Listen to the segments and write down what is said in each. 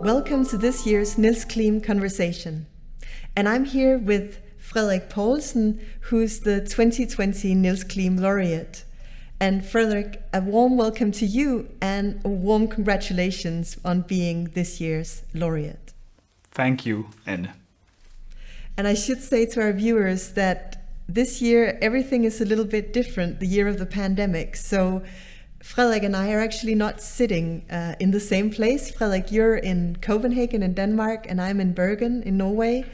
Welcome to this year's Nils Klim Conversation. And I'm here with Frederik Poulsen, who's the 2020 Nils Klim Laureate. And Frederik, a warm welcome to you and a warm congratulations on being this year's laureate. Thank you, Anne. And I should say to our viewers that this year everything is a little bit different, the year of the pandemic. So Frederik and I are actually not sitting in the same place. Frederik, you're in Copenhagen in Denmark and I'm in Bergen in Norway.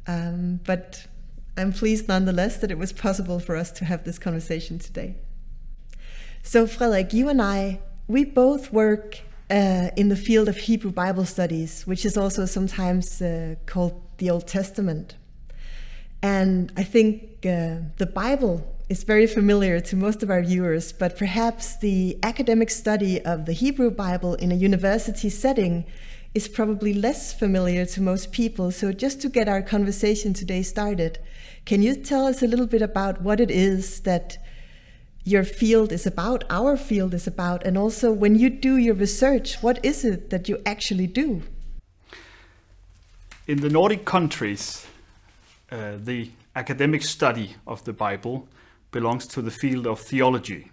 But I'm pleased nonetheless that it was possible for us to have this conversation today. So Frederik, you and I, we both work in the field of Hebrew Bible studies, which is also sometimes called the Old Testament. And I think the Bible is very familiar to most of our viewers, but perhaps the academic study of the Hebrew Bible in a university setting is probably less familiar to most people. So just to get our conversation today started, can you tell us a little bit about what it is that your field is about, our field is about, and also when you do your research, what is it that you actually do? In the Nordic countries, the academic study of the Bible belongs to the field of theology.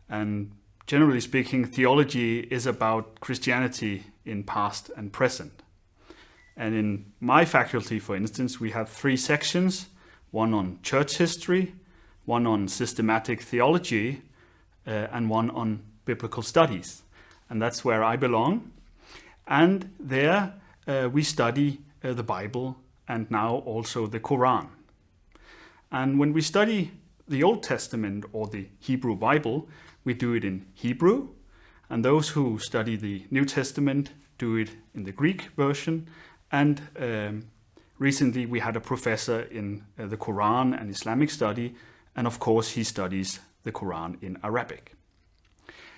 And generally speaking, theology is about Christianity in past and present. And in my faculty, for instance, we have 3 sections, one on church history, one on systematic theology, and one on biblical studies. And that's where I belong. And there we study the Bible and now also the Quran. And when we study the Old Testament or the Hebrew Bible, we do it in Hebrew, and those who study the New Testament do it in the Greek version. And recently we had a professor in the Quran and Islamic study, and of course he studies the Quran in Arabic.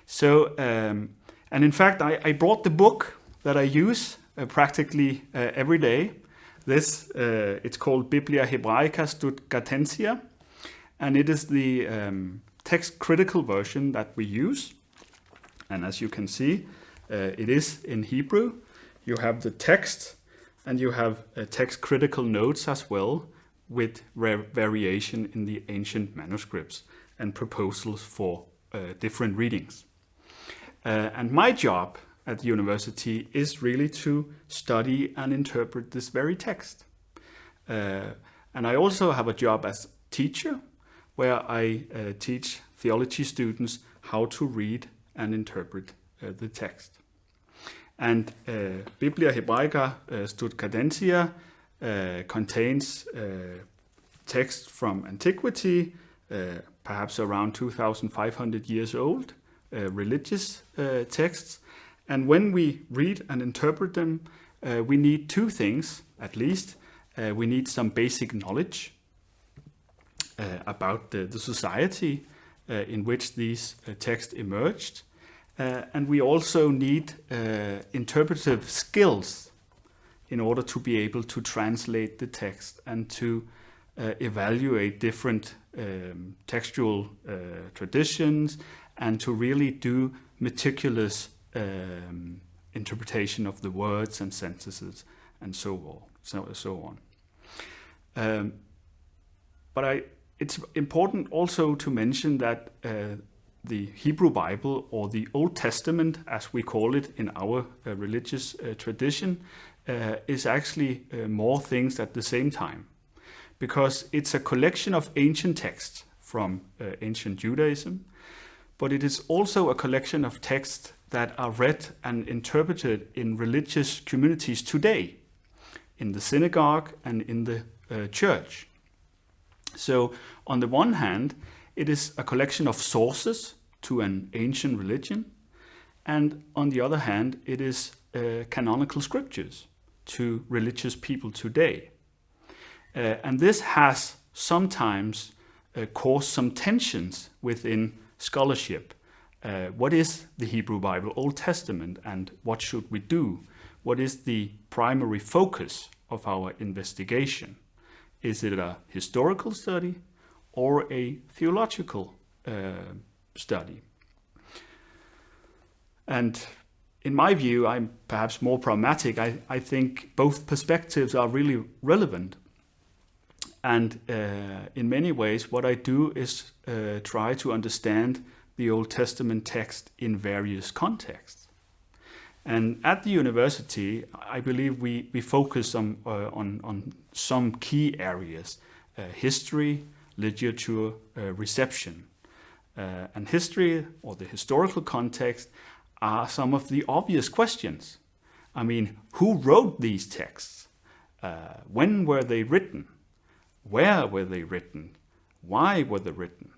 So, and in fact I brought the book that I use practically every day. This, it's called Biblia Hebraica Stuttgartensia, and it is the text critical version that we use. And as you can see, it is in Hebrew. You have the text and you have text critical notes as well, with variation in the ancient manuscripts and proposals for different readings. And my job at the university is really to study and interpret this very text. And I also have a job as teacher, where I teach theology students how to read and interpret the text. And Biblia Hebraica Stuttgartensia contains text from antiquity, perhaps around 2,500 years old, religious texts. And when we read and interpret them, we need 2 things, at least. We need some basic knowledge about the society in which these texts emerged. And we also need interpretive skills in order to be able to translate the text and to evaluate different textual traditions and to really do meticulous interpretation of the words and sentences and so on. But it's important also to mention that the Hebrew Bible, or the Old Testament as we call it in our religious tradition, is actually more things at the same time, because it's a collection of ancient texts from ancient Judaism, but it is also a collection of texts that are read and interpreted in religious communities today, in the synagogue and in the church. So on the one hand, it is a collection of sources to an ancient religion, and on the other hand, it is canonical scriptures to religious people today. And this has sometimes caused some tensions within scholarship. What is the Hebrew Bible, Old Testament, and what should we do? What is the primary focus of our investigation? Is it a historical study or a theological study? And in my view, I'm perhaps more pragmatic. I think both perspectives are really relevant. And in many ways, what I do is try to understand the Old Testament text in various contexts. And at the university, I believe we focus on some key areas: history, literature, reception. And history, or the historical context, are some of the obvious questions. I mean, who wrote these texts? When were they written? Where were they written? Why were they written?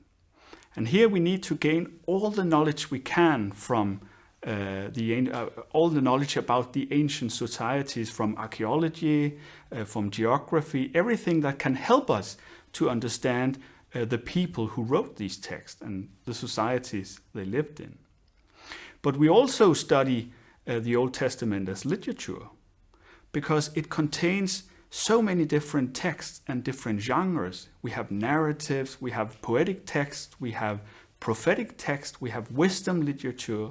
And here we need to gain all the knowledge we can from all the knowledge about the ancient societies, from archaeology, from geography, everything that can help us to understand the people who wrote these texts and the societies they lived in. But we also study the Old Testament as literature, because it contains so many different texts and different genres. We have narratives, we have poetic text, we have prophetic text, we have wisdom literature,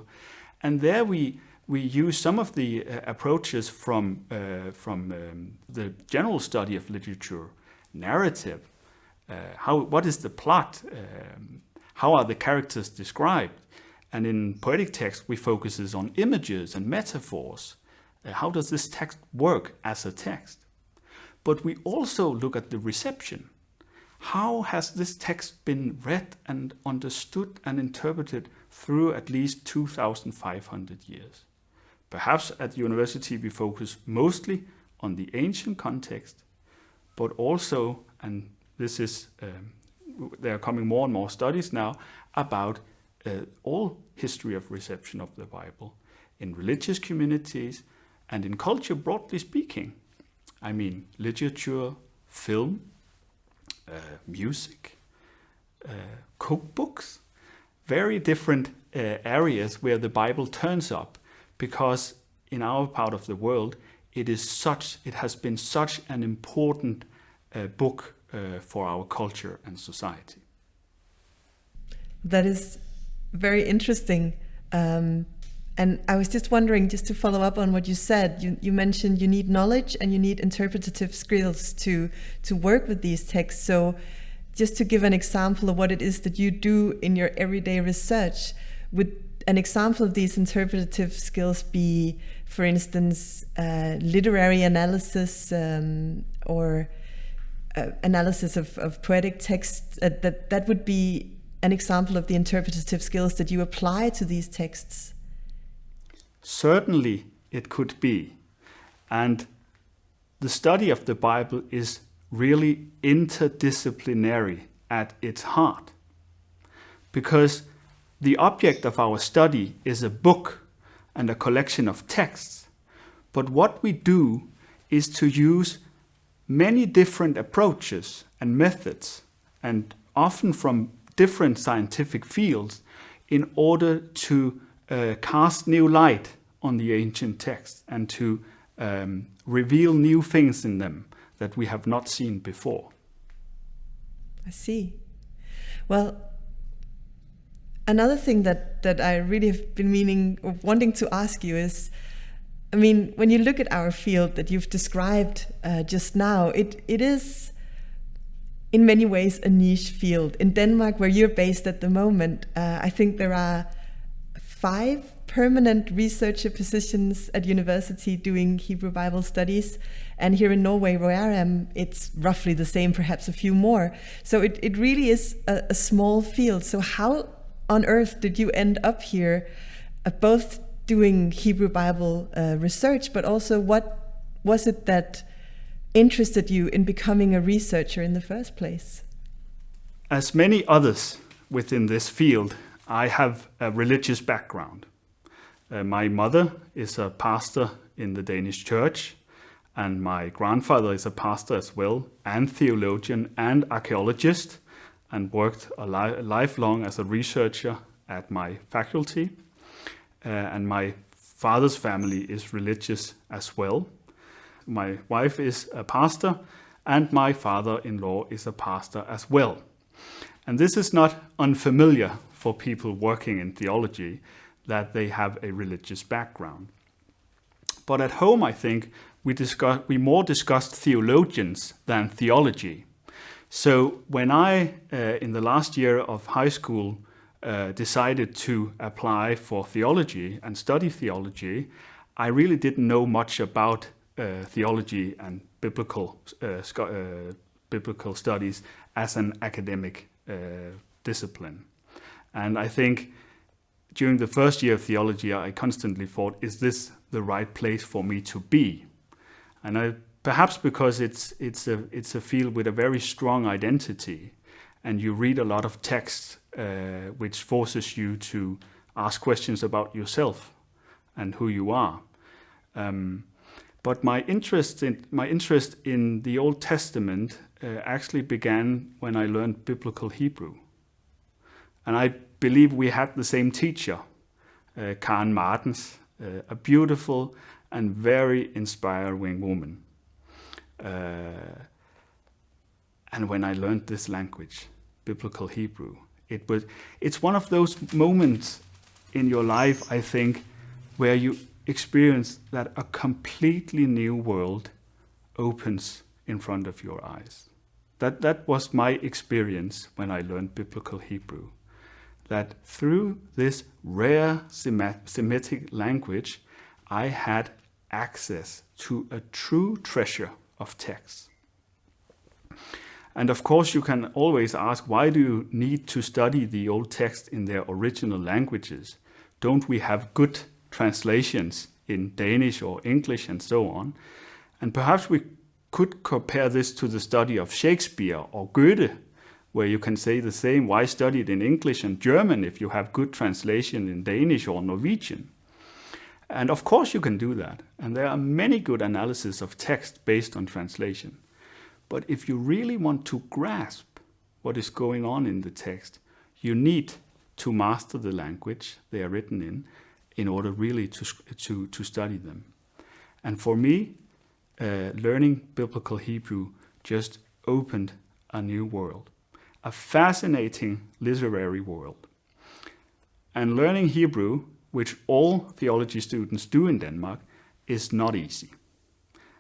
and there we use some of the approaches from the general study of literature, narrative. What is the plot? How are the characters described? And in poetic text, we focus on images and metaphors. How does this text work as a text? But we also look at the reception. How has this text been read and understood and interpreted through at least 2,500 years? Perhaps at the university we focus mostly on the ancient context, but also, and this is, there are coming more and more studies now about all history of reception of the Bible in religious communities and in culture broadly speaking. I mean, literature, film, music, cookbooks, very different areas where the Bible turns up, because in our part of the world, it has been such an important book for our culture and society. That is very interesting. And I was just wondering, just to follow up on what you said, you mentioned you need knowledge and you need interpretative skills to work with these texts. So just to give an example of what it is that you do in your everyday research, would an example of these interpretative skills be, for instance, literary analysis or analysis of poetic texts? That would be an example of the interpretative skills that you apply to these texts? Certainly it could be. And the study of the Bible is really interdisciplinary at its heart, because the object of our study is a book and a collection of texts. But what we do is to use many different approaches and methods, and often from different scientific fields, in order to cast new light on the ancient text and to reveal new things in them that we have not seen before. I see. Well, another thing that I really have been wanting to ask you is, I mean, when you look at our field that you've described just now, it is in many ways a niche field. In Denmark, where you're based at the moment, I think there are 5 permanent researcher positions at university doing Hebrew Bible studies. And here in Norway, where I am, it's roughly the same, perhaps a few more. So it really is a small field. So how on earth did you end up here, both doing Hebrew Bible research, but also what was it that interested you in becoming a researcher in the first place? As many others within this field, I have a religious background. My mother is a pastor in the Danish church, and my grandfather is a pastor as well, and theologian and archaeologist, and worked a lifelong as a researcher at my faculty. And my father's family is religious as well. My wife is a pastor, and my father-in-law is a pastor as well. And this is not unfamiliar for people working in theology, that they have a religious background. But at home, I think, we more discussed theologians than theology. So when I, in the last year of high school, decided to apply for theology and study theology, I really didn't know much about theology and biblical studies as an academic discipline. And I think during the first year of theology, I constantly thought, is this the right place for me to be? And perhaps because it's a field with a very strong identity, and you read a lot of text which forces you to ask questions about yourself and who you are. But my interest in the Old Testament actually began when I learned biblical Hebrew. And I believe we had the same teacher, Karen Martens, a beautiful and very inspiring woman. And when I learned this language, biblical Hebrew, it's one of those moments in your life, I think, where you experience that a completely new world opens in front of your eyes. That was my experience when I learned biblical Hebrew. That through this rare Semitic language, I had access to a true treasure of texts. And of course, you can always ask, why do you need to study the old text in their original languages? Don't we have good translations in Danish or English and so on? And perhaps we could compare this to the study of Shakespeare or Goethe, where you can say the same, why study it in English and German if you have good translation in Danish or Norwegian? And of course you can do that. And there are many good analyses of text based on translation. But if you really want to grasp what is going on in the text, you need to master the language they are written in order really to study them. And for me, learning biblical Hebrew just opened a new world, a fascinating literary world. And learning Hebrew, which all theology students do in Denmark, is not easy.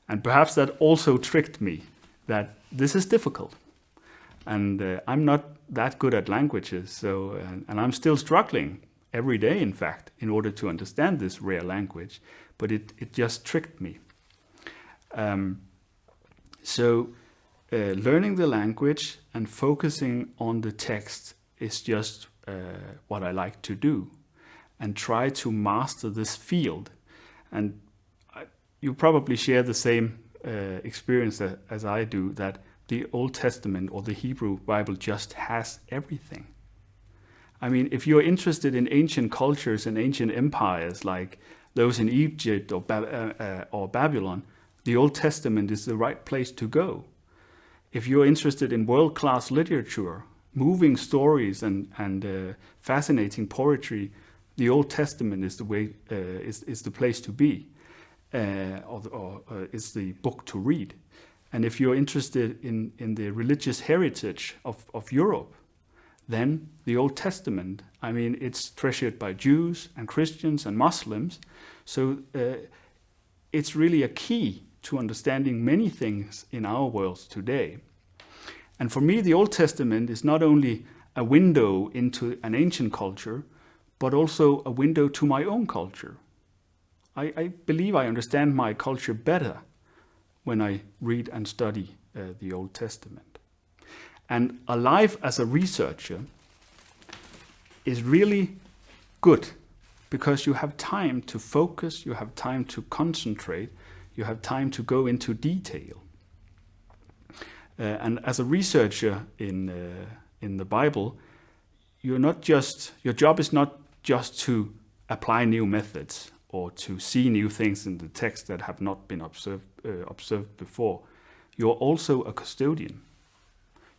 And perhaps that also tricked me, that this is difficult. And I'm not that good at languages, and I'm still struggling every day, in fact, in order to understand this rare language, but it just tricked me. Learning the language and focusing on the text is just what I like to do, and try to master this field. And you probably share the same experience as I do, that the Old Testament or the Hebrew Bible just has everything. I mean, if you're interested in ancient cultures and ancient empires like those in Egypt or Babylon, the Old Testament is the right place to go. If you're interested in world-class literature, moving stories and fascinating poetry, the Old Testament is the way is the place to be, or is the book to read. And if you're interested in the religious heritage of Europe, then the Old Testament, I mean, it's treasured by Jews and Christians and Muslims. So it's really a key to understanding many things in our world today. And for me, the Old Testament is not only a window into an ancient culture, but also a window to my own culture. I believe I understand my culture better when I read and study the Old Testament. And a life as a researcher is really good because you have time to focus, you have time to concentrate, you have time to go into detail. And as a researcher in the Bible, your job is not just to apply new methods or to see new things in the text that have not been observed before. You're also a custodian.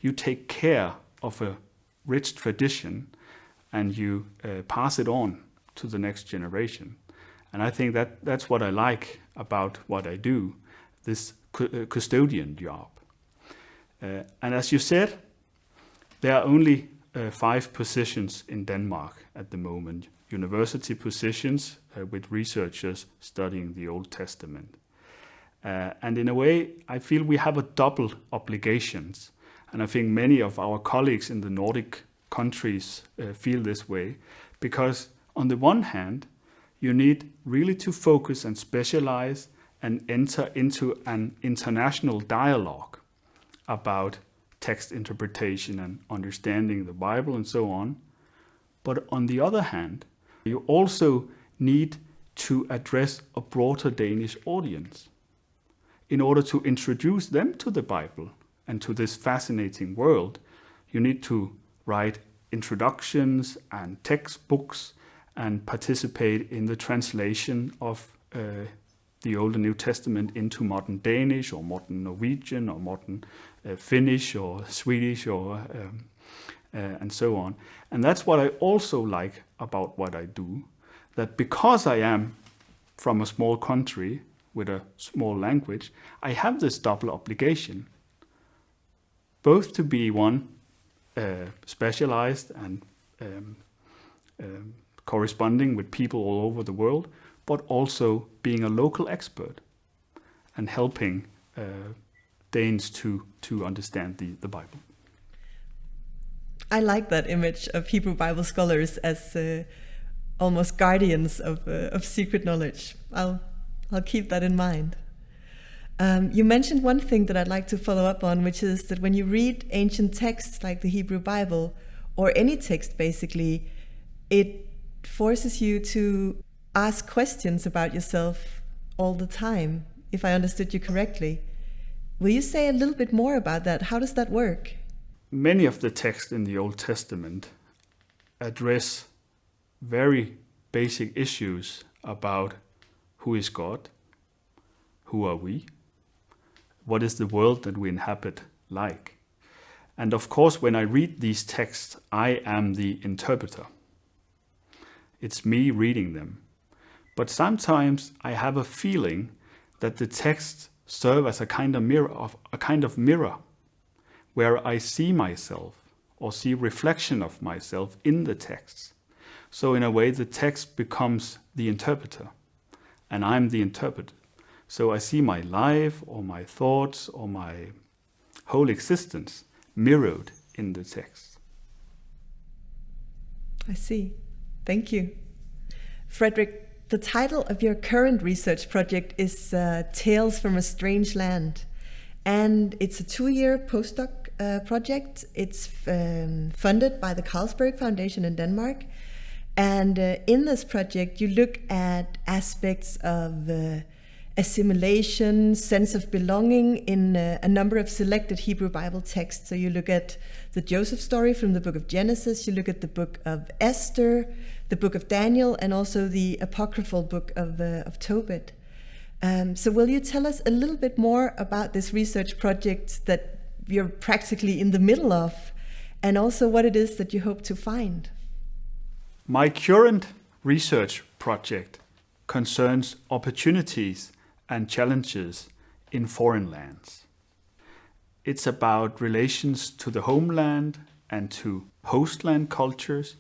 You take care of a rich tradition and you pass it on to the next generation. And I think that's what I like about what I do, this custodian job. And as you said, there are only 5 positions in Denmark at the moment. university positions with researchers studying the Old Testament. And in a way, I feel we have a double obligations. And I think many of our colleagues in the Nordic countries feel this way, because on the one hand, you need really to focus and specialize and enter into an international dialogue about text interpretation and understanding the Bible and so on. But on the other hand, you also need to address a broader Danish audience in order to introduce them to the Bible and to this fascinating world. You need to write introductions and textbooks and participate in the translation of the Old and New Testament into modern Danish or modern Norwegian or modern Finnish or Swedish or and so on. And that's what I also like about what I do, that because I am from a small country with a small language, I have this double obligation, both to be one specialized and corresponding with people all over the world, but also being a local expert and helping Danes to understand the Bible. I like that image of Hebrew Bible scholars as almost guardians of secret knowledge. I'll keep that in mind. You mentioned one thing that I'd like to follow up on, which is that when you read ancient texts like the Hebrew Bible, or any text basically, it forces you to ask questions about yourself all the time, if I understood you correctly. Will you say a little bit more about that? How does that work? Many of the texts in the Old Testament address very basic issues about who is God, who are we, what is the world that we inhabit like. And of course, when I read these texts, I am the interpreter. It's me reading them. But sometimes I have a feeling that the texts serve as a kind of mirror, where I see myself or see reflection of myself in the texts. So in a way, the text becomes the interpreter, and I'm the interpreter. So I see my life or my thoughts or my whole existence mirrored in the text. I see. Thank you. Frederik, the title of your current research project is Tales from a Strange Land, and it's a 2-year postdoc project. It's funded by the Carlsberg Foundation in Denmark, and in this project you look at aspects of assimilation, sense of belonging in a number of selected Hebrew Bible texts. So you look at the Joseph story from the book of Genesis, you look at the book of Esther, the book of Daniel, and also the apocryphal book of Tobit. So will you tell us a little bit more about this research project that you're practically in the middle of, and also what it is that you hope to find? My current research project concerns opportunities and challenges in foreign lands. It's about relations to the homeland and to hostland cultures,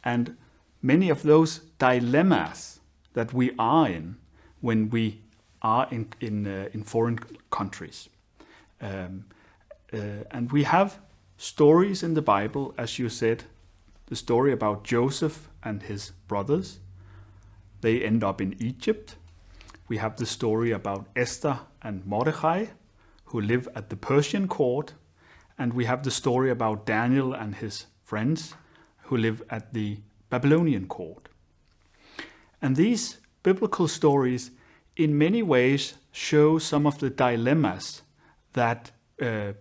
and many of those dilemmas that we are in when we are in foreign countries. And we have stories in the Bible, as you said, the story about Joseph and his brothers. They end up in Egypt. We have the story about Esther and Mordecai, who live at the Persian court. And we have the story about Daniel and his friends, who live at the Babylonian court. And these biblical stories in many ways show some of the dilemmas that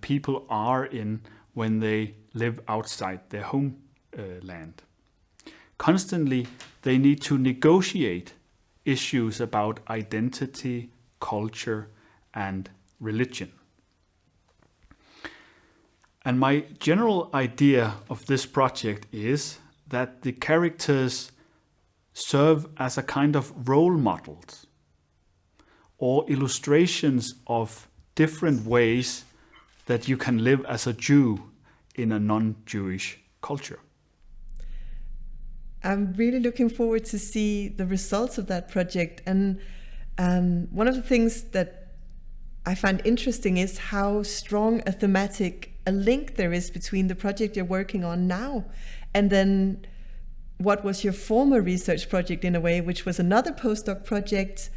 people are in when they live outside their homeland. Constantly, they need to negotiate issues about identity, culture, and religion. And my general idea of this project is that the characters serve as a kind of role models or illustrations of different ways that you can live as a Jew in a non-Jewish culture. I'm really looking forward to see the results of that project. And one of the things that I find interesting is how strong a link there is between the project you're working on now and then what was your former research project in a way, which was another postdoc project,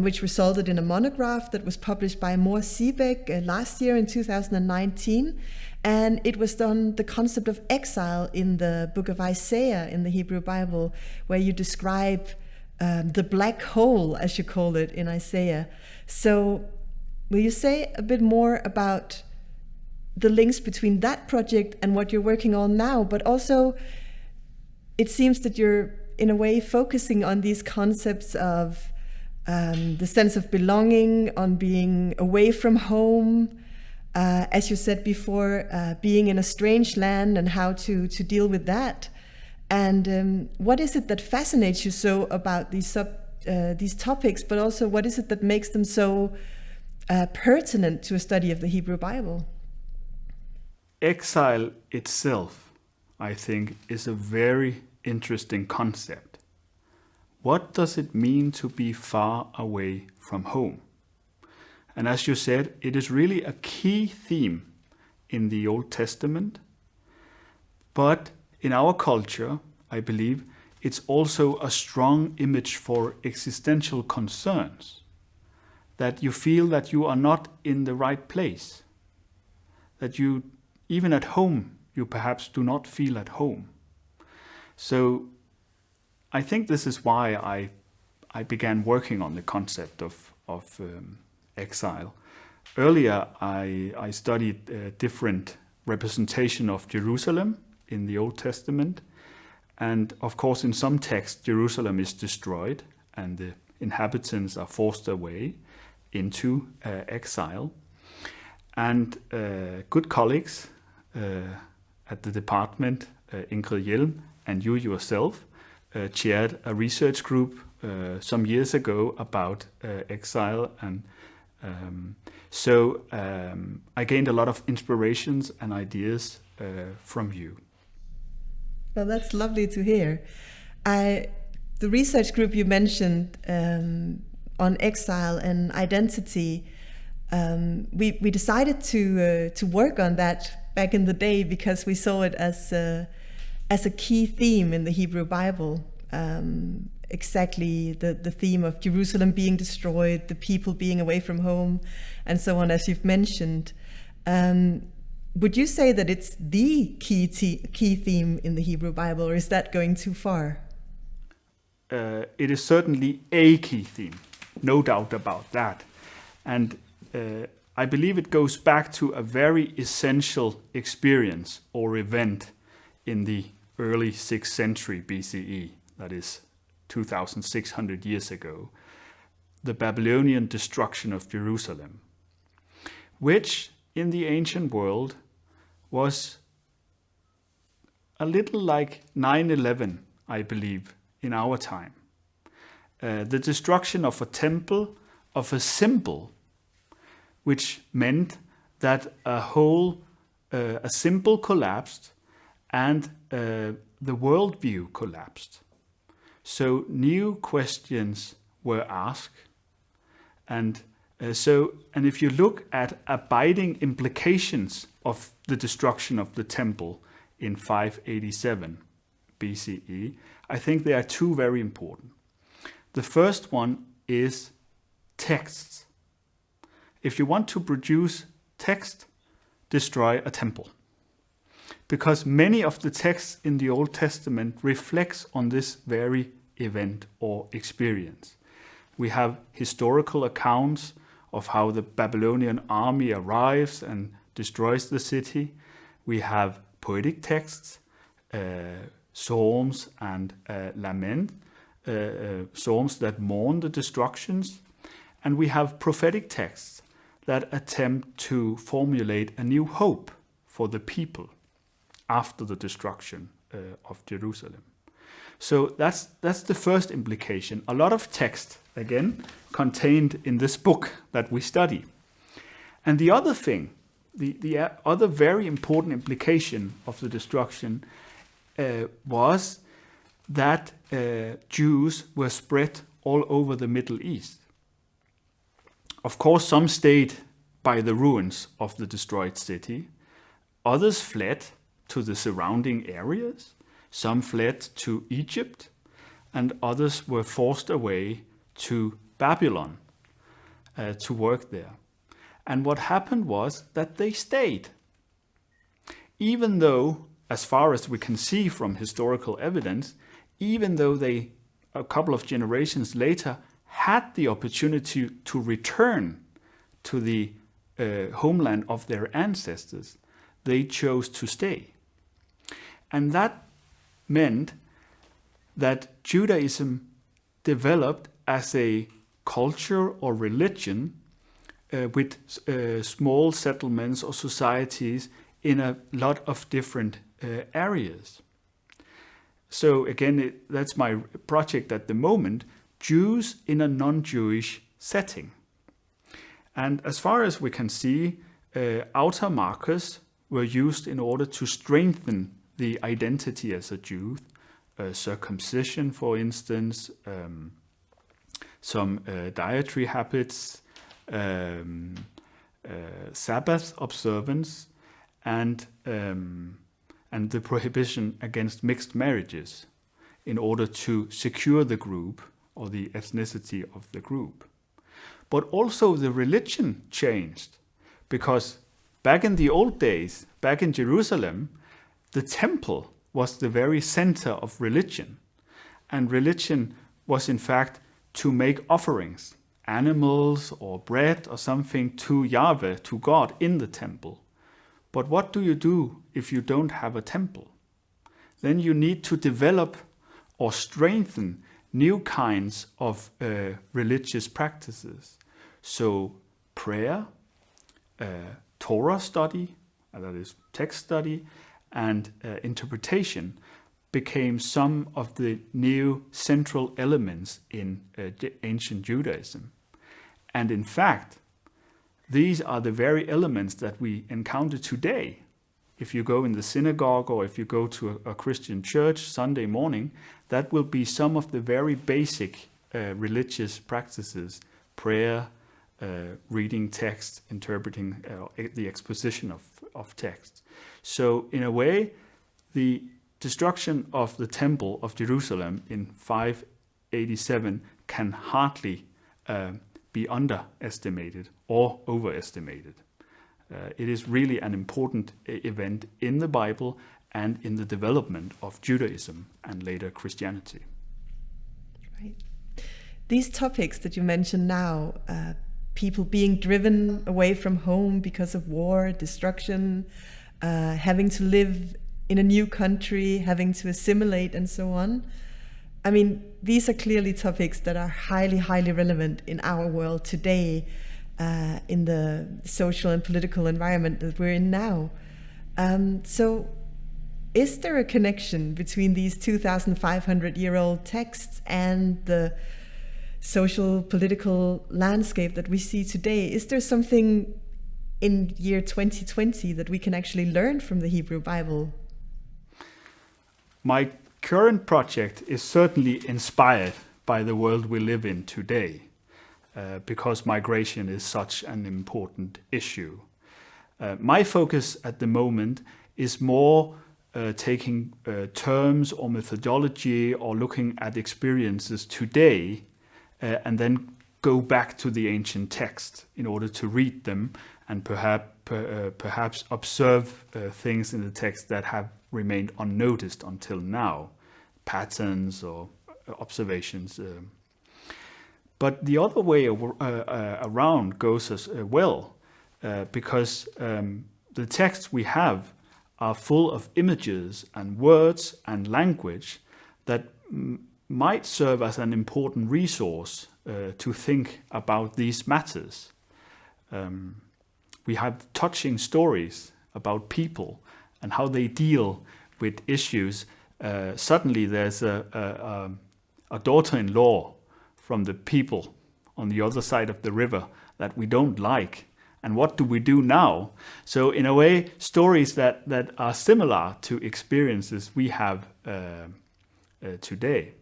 which resulted in a monograph that was published by Mor Siebeck last year in 2019. And it was on the concept of exile in the book of Isaiah in the Hebrew Bible, where you describe the black hole, as you call it, in Isaiah. So will you say a bit more about the links between that project and what you're working on now? But also, it seems that you're, in a way, focusing on these concepts of the sense of belonging, on being away from home, as you said before, being in a strange land and how to deal with that. And what is it that fascinates you so about these topics, but also what is it that makes them so pertinent to a study of the Hebrew Bible? Exile itself, I think, is a very interesting concept. What does it mean to be far away from home? And as you said, it is really a key theme in the Old Testament. But in our culture, I believe, it's also a strong image for existential concerns. That you feel that you are not in the right place. That you, even at home, you perhaps do not feel at home. So I think this is why I began working on the concept of exile. Earlier, I studied different representation of Jerusalem in the Old Testament. And of course, in some texts, Jerusalem is destroyed and the inhabitants are forced away into exile. And good colleagues at the department, Ingrid Hjelm and you yourself, chaired a research group some years ago about exile. And so I gained a lot of inspirations and ideas from you. Well, that's lovely to hear. The research group you mentioned on exile and identity, we decided to work on that back in the day because we saw it as a key theme in the Hebrew Bible. Exactly the theme of Jerusalem being destroyed, the people being away from home, and so on, as you've mentioned. Would you say that it's the key theme in the Hebrew Bible, or is that going too far? It is certainly a key theme, no doubt about that. And I believe it goes back to a very essential experience or event in the early 6th century BCE, that is 2,600 years ago, the Babylonian destruction of Jerusalem, which in the ancient world was a little like 9/11, I believe, in our time. The destruction of a temple, of a symbol, which meant that a symbol collapsed and the worldview collapsed. So new questions were asked. And if you look at abiding implications of the destruction of the temple in 587 BCE, I think there are two very important. The first one is texts. If you want to produce text, destroy a temple. Because many of the texts in the Old Testament reflects on this very event or experience. We have historical accounts of how the Babylonian army arrives and destroys the city. We have poetic texts, psalms and lament, psalms that mourn the destructions. And we have prophetic texts that attempt to formulate a new hope for the people after the destruction of Jerusalem. So that's the first implication. A lot of text, again, contained in this book that we study. And the other thing, the other very important implication of the destruction was that Jews were spread all over the Middle East. Of course, some stayed by the ruins of the destroyed city. Others fled to the surrounding areas. Some fled to Egypt, and others were forced away to Babylon to work there. And what happened was that they stayed. Even though, as far as we can see from historical evidence, even though they, a couple of generations later, had the opportunity to return to the homeland of their ancestors, they chose to stay. And that meant that Judaism developed as a culture or religion with small settlements or societies in a lot of different areas. So again, that's my project at the moment, Jews in a non-Jewish setting. And as far as we can see, outer markers were used in order to strengthen the identity as a Jew. Circumcision, for instance, some dietary habits, Sabbath observance, and the prohibition against mixed marriages in order to secure the group or the ethnicity of the group. But also the religion changed, because back in the old days, back in Jerusalem, the temple was the very center of religion. And religion was in fact to make offerings, animals or bread or something to Yahweh, to God in the temple. But what do you do if you don't have a temple? Then you need to develop or strengthen new kinds of religious practices. So prayer, Torah study, that is text study, and interpretation became some of the new central elements in ancient Judaism. And in fact, these are the very elements that we encounter today. If you go in the synagogue or if you go to a Christian church Sunday morning, that will be some of the very basic religious practices: prayer, reading text, interpreting the exposition of text. So in a way, the destruction of the Temple of Jerusalem in 587 can hardly be underestimated or overestimated. It is really an important event in the Bible and in the development of Judaism and later Christianity. Right. These topics that you mentioned now, people being driven away from home because of war, destruction, having to live in a new country, having to assimilate and so on. I mean, these are clearly topics that are highly, highly relevant in our world today, in the social and political environment that we're in now. So is there a connection between these 2,500-year-old texts and the social political landscape that we see today? Is there something in year 2020 that we can actually learn from the Hebrew Bible? My current project is certainly inspired by the world we live in today, because migration is such an important issue. My focus at the moment is more taking terms or methodology or looking at experiences today, and then go back to the ancient text in order to read them and perhaps observe things in the text that have remained unnoticed until now, patterns or observations. But the other way around goes as well, because the texts we have are full of images and words and language that might serve as an important resource to think about these matters. We have touching stories about people and how they deal with issues. Suddenly there's a daughter-in-law from the people on the other side of the river that we don't like. And what do we do now? So in a way, stories that are similar to experiences we have today.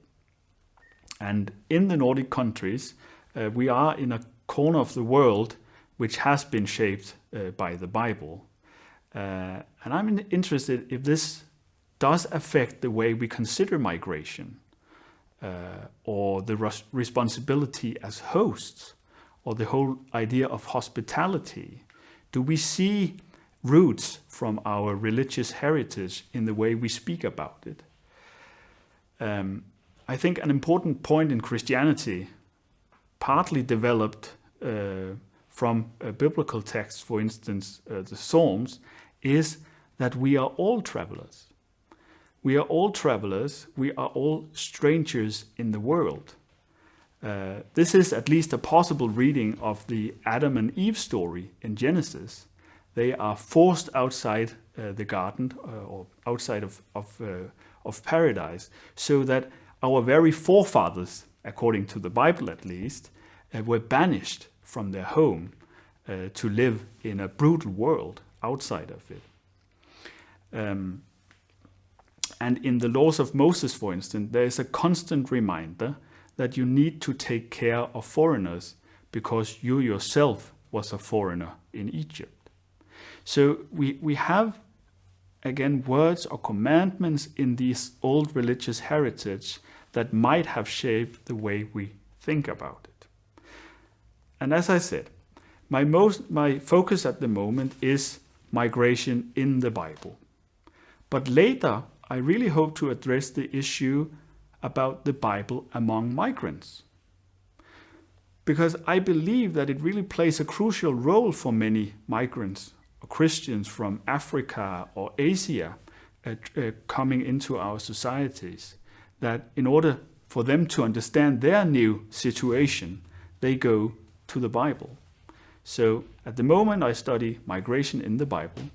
And in the Nordic countries, we are in a corner of the world which has been shaped by the Bible. And I'm interested if this does affect the way we consider migration, or the responsibility as hosts, or the whole idea of hospitality. Do we see roots from our religious heritage in the way we speak about it? I think an important point in Christianity, partly developed from biblical texts, for instance, the Psalms, is that we are all travelers. We are all travelers. We are all strangers in the world. This is at least a possible reading of the Adam and Eve story in Genesis. They are forced outside the garden or outside of paradise, so that our very forefathers, according to the Bible at least, were banished from their home to live in a brutal world outside of it. And in the laws of Moses, for instance, there is a constant reminder that you need to take care of foreigners because you yourself was a foreigner in Egypt. So we have, again, words or commandments in this old religious heritage that might have shaped the way we think about it. And as I said, my focus at the moment is migration in the Bible. But later, I really hope to address the issue about the Bible among migrants. Because I believe that it really plays a crucial role for many migrants or Christians from Africa or Asia coming into our societies, that in order for them to understand their new situation, they go to the Bible. So at the moment I study migration in the Bible,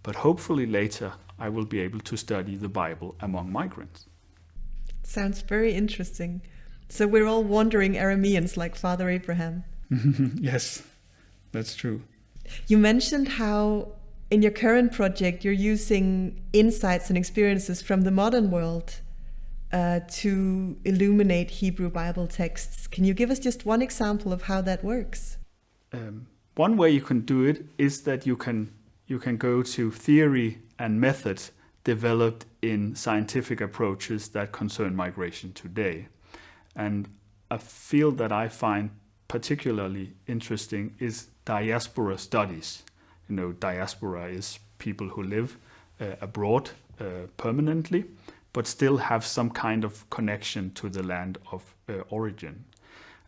but hopefully later I will be able to study the Bible among migrants. Sounds very interesting. So we're all wandering Arameans like Father Abraham. Yes, that's true. You mentioned how in your current project you're using insights and experiences from the modern world to illuminate Hebrew Bible texts. Can you give us just one example of how that works? One way you can do it is that you can go to theory and methods developed in scientific approaches that concern migration today. And a field that I find particularly interesting is Diaspora Studies. You know, diaspora is people who live abroad permanently, but still have some kind of connection to the land of origin.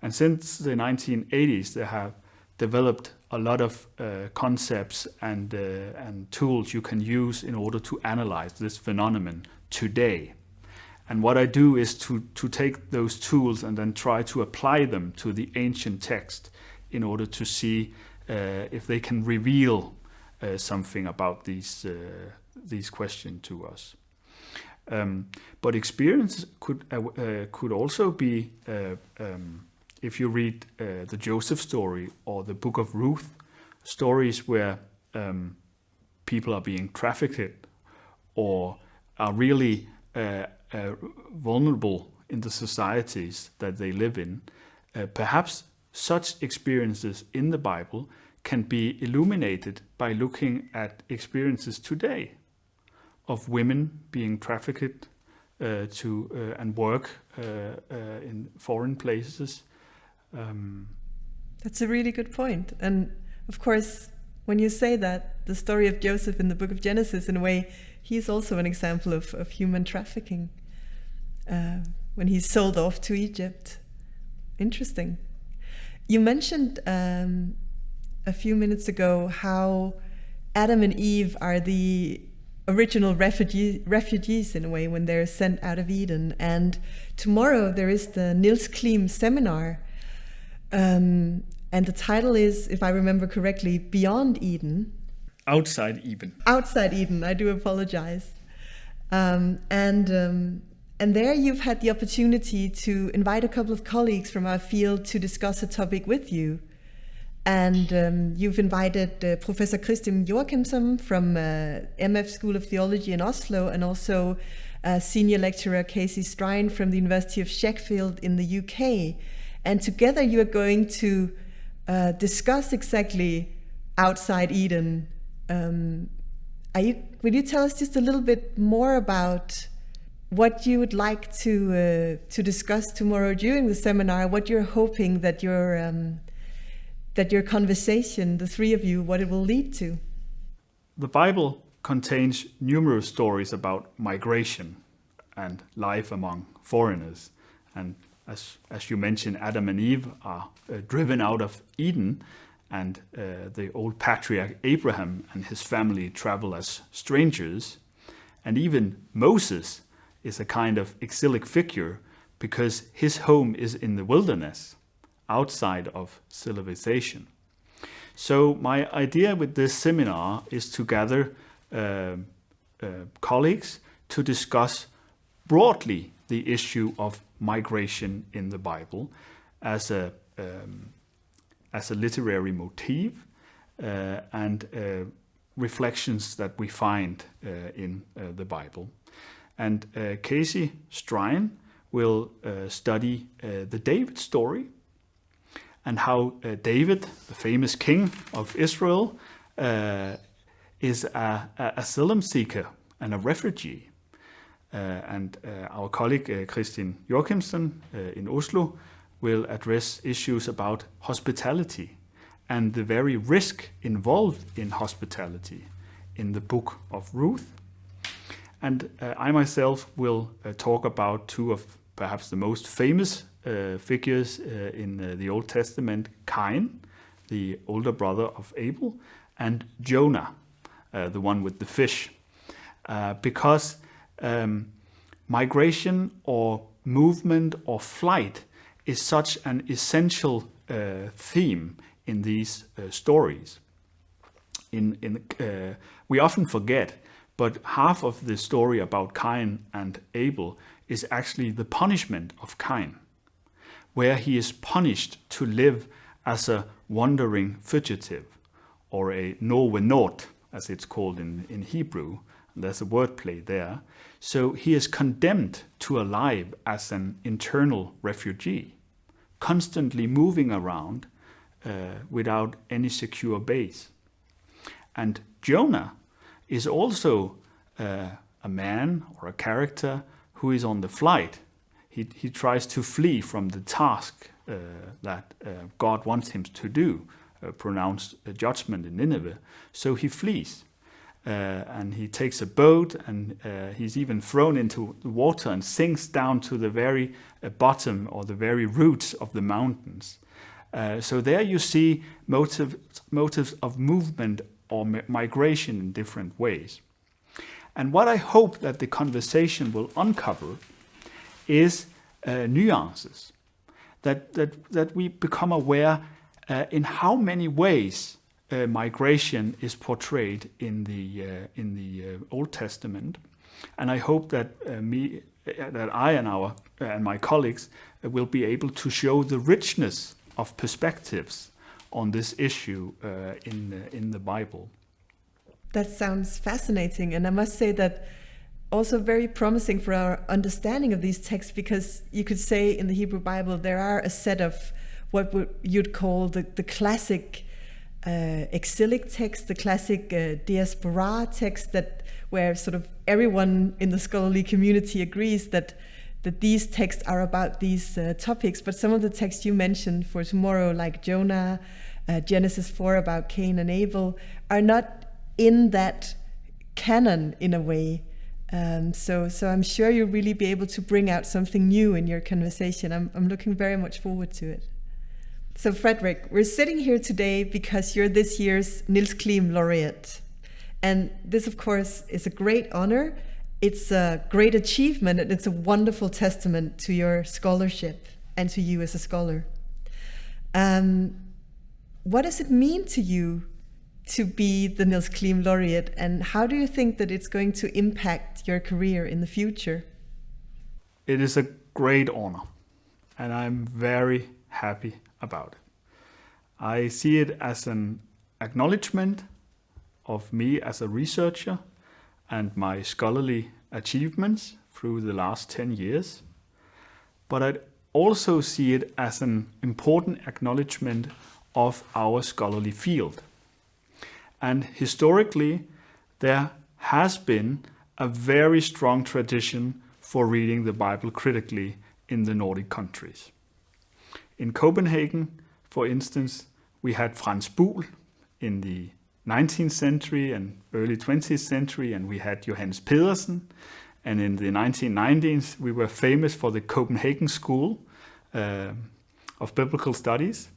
And since the 1980s, they have developed a lot of concepts and tools you can use in order to analyze this phenomenon today. And what I do is to take those tools and then try to apply them to the ancient text in order to see if they can reveal something about these questions to us. But experience could also be, if you read the Joseph story or the Book of Ruth, stories where people are being trafficked or are really vulnerable in the societies that they live in. Perhaps such experiences in the Bible can be illuminated by looking at experiences today of women being trafficked and work in foreign places. That's a really good point. And of course, when you say that, the story of Joseph in the book of Genesis, in a way, he's also an example of human trafficking when he's sold off to Egypt. Interesting. You mentioned a few minutes ago how Adam and Eve are the original refugees in a way when they're sent out of Eden. And tomorrow there is the Nils Klim seminar. And the title is, if I remember correctly, Beyond Eden. Outside Eden. Outside Eden, I do apologize. And there you've had the opportunity to invite a couple of colleagues from our field to discuss a topic with you. And you've invited Professor Kristin Joachimsen from MF School of Theology in Oslo, and also senior lecturer Casey Strine from the University of Sheffield in the UK. And together you are going to discuss exactly outside Eden. Will you tell us just a little bit more about what you would like to discuss tomorrow during the seminar? What you're hoping that your conversation, the three of you, what it will lead to? The Bible contains numerous stories about migration and life among foreigners. And as you mentioned, Adam and Eve are driven out of Eden, and the old patriarch Abraham and his family travel as strangers. And even Moses is a kind of exilic figure because his home is in the wilderness, outside of civilization. So my idea with this seminar is to gather colleagues to discuss broadly the issue of migration in the Bible as a literary motif and reflections that we find in the Bible. And Casey Strine will study the David story and how David, the famous king of Israel, is a asylum seeker and a refugee. And our colleague Kristin Joachimsen in Oslo will address issues about hospitality and the very risk involved in hospitality in the book of Ruth. And I myself will talk about two of perhaps the most famous figures in the Old Testament, Cain, the older brother of Abel, and Jonah, the one with the fish. Because migration or movement or flight is such an essential theme in these stories. We often forget, but half of the story about Cain and Abel is actually the punishment of Cain, where he is punished to live as a wandering fugitive, or a norwenot, as it's called in Hebrew. There's a wordplay there. So he is condemned to a life as an internal refugee, constantly moving around without any secure base. And Jonah is also a man or a character who is on the flight. He tries to flee from the task that God wants him to do, pronounce a judgment in Nineveh. So he flees. And he takes a boat, and he's even thrown into the water and sinks down to the very bottom or the very roots of the mountains. So there you see motives of movement or migration in different ways. And what I hope that the conversation will uncover is nuances, that we become aware in how many ways migration is portrayed in the Old Testament, and I hope that I and my colleagues will be able to show the richness of perspectives on this issue in the Bible. That sounds fascinating, and I must say that also very promising for our understanding of these texts, because you could say in the Hebrew Bible there are a set of what you'd call the classic exilic text, the classic diaspora text, where sort of everyone in the scholarly community agrees that these texts are about these topics. But some of the texts you mentioned for tomorrow, like Jonah, Genesis 4 about Cain and Abel, are not in that canon in a way. So I'm sure you'll really be able to bring out something new in your conversation. I'm looking very much forward to it. So Frederik, we're sitting here today because you're this year's Nils Klim laureate. And this, of course, is a great honor. It's a great achievement, and it's a wonderful testament to your scholarship and to you as a scholar. What does it mean to you to be the Nils Klim laureate, and how do you think that it's going to impact your career in the future? It is a great honor, and I'm very happy about it. I see it as an acknowledgement of me as a researcher and my scholarly achievements through the last 10 years, but I also see it as an important acknowledgement of our scholarly field. And historically, there has been a very strong tradition for reading the Bible critically in the Nordic countries. In Copenhagen, for instance, we had Frans Buhl in the 19th century and early 20th century, and we had Johannes Pedersen. And in the 1990s, we were famous for the Copenhagen School of Biblical Studies.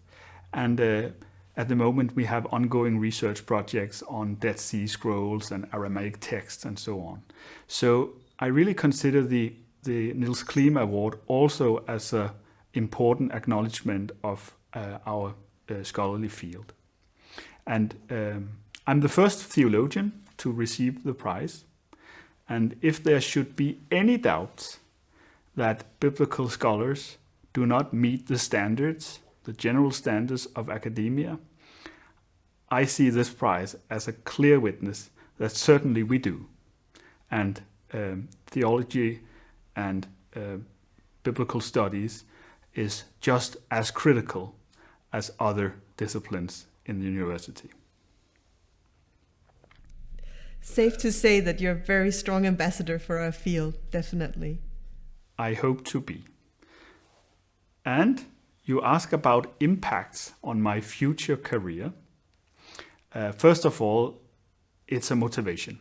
And at the moment, we have ongoing research projects on Dead Sea Scrolls and Aramaic texts and so on. So I really consider the Nils Klim Award also as an important acknowledgement of our scholarly field. And I'm the first theologian to receive the prize. And if there should be any doubts that biblical scholars do not meet the standards, the general standards of academia, I see this prize as a clear witness that certainly we do. And theology and biblical studies is just as critical as other disciplines in the university. Safe to say that you're a very strong ambassador for our field, definitely. I hope to be. And you ask about impacts on my future career. First of all, it's a motivation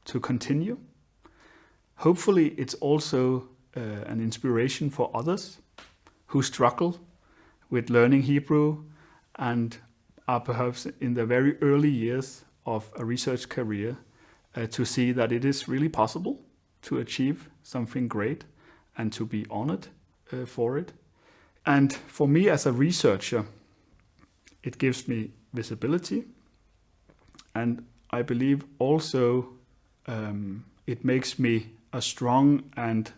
to continue. Hopefully, it's also an inspiration for others who struggle with learning Hebrew and are perhaps in the very early years of a research career to see that it is really possible to achieve something great and to be honored for it. And for me as a researcher, it gives me visibility, and I believe also it makes me a strong and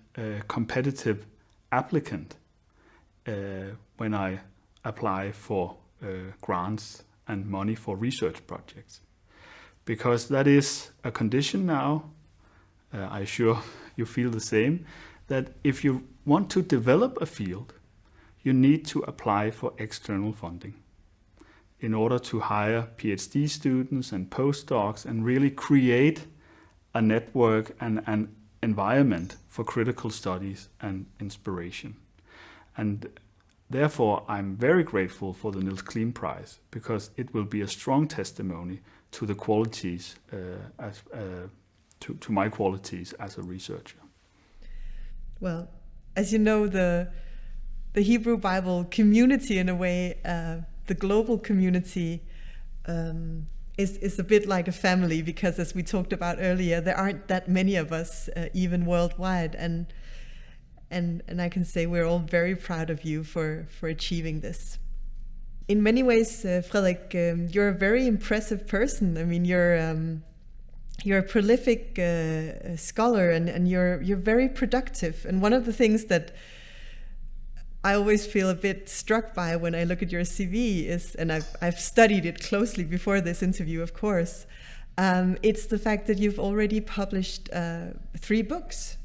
competitive applicant when I apply for grants and money for research projects. Because that is a condition now, I'm sure you feel the same, that if you want to develop a field, you need to apply for external funding in order to hire PhD students and postdocs and really create a network and an environment for critical studies and inspiration. And therefore, I'm very grateful for the Nils Klim Prize, because it will be a strong testimony to the qualities, to my qualities as a researcher. Well, as you know, the Hebrew Bible community, in a way, the global community, is a bit like a family, because as we talked about earlier, there aren't that many of us, even worldwide, and I can say we're all very proud of you for achieving this. In many ways, Frederik, you're a very impressive person. I mean, you're a prolific scholar, and you're very productive. And one of the things that I always feel a bit struck by when I look at your CV is, and I've studied it closely before this interview, of course, it's the fact that you've already published 3 books.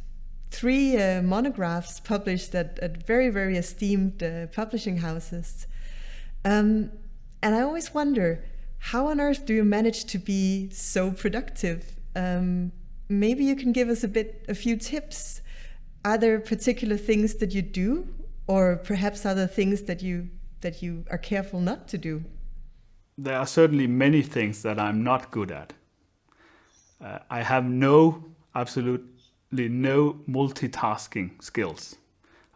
3 monographs published at very, very esteemed publishing houses. And I always wonder, how on earth do you manage to be so productive? Maybe you can give us a few tips. Are there particular things that you do, or perhaps other things that you are careful not to do? There are certainly many things that I'm not good at. I have absolutely no multitasking skills.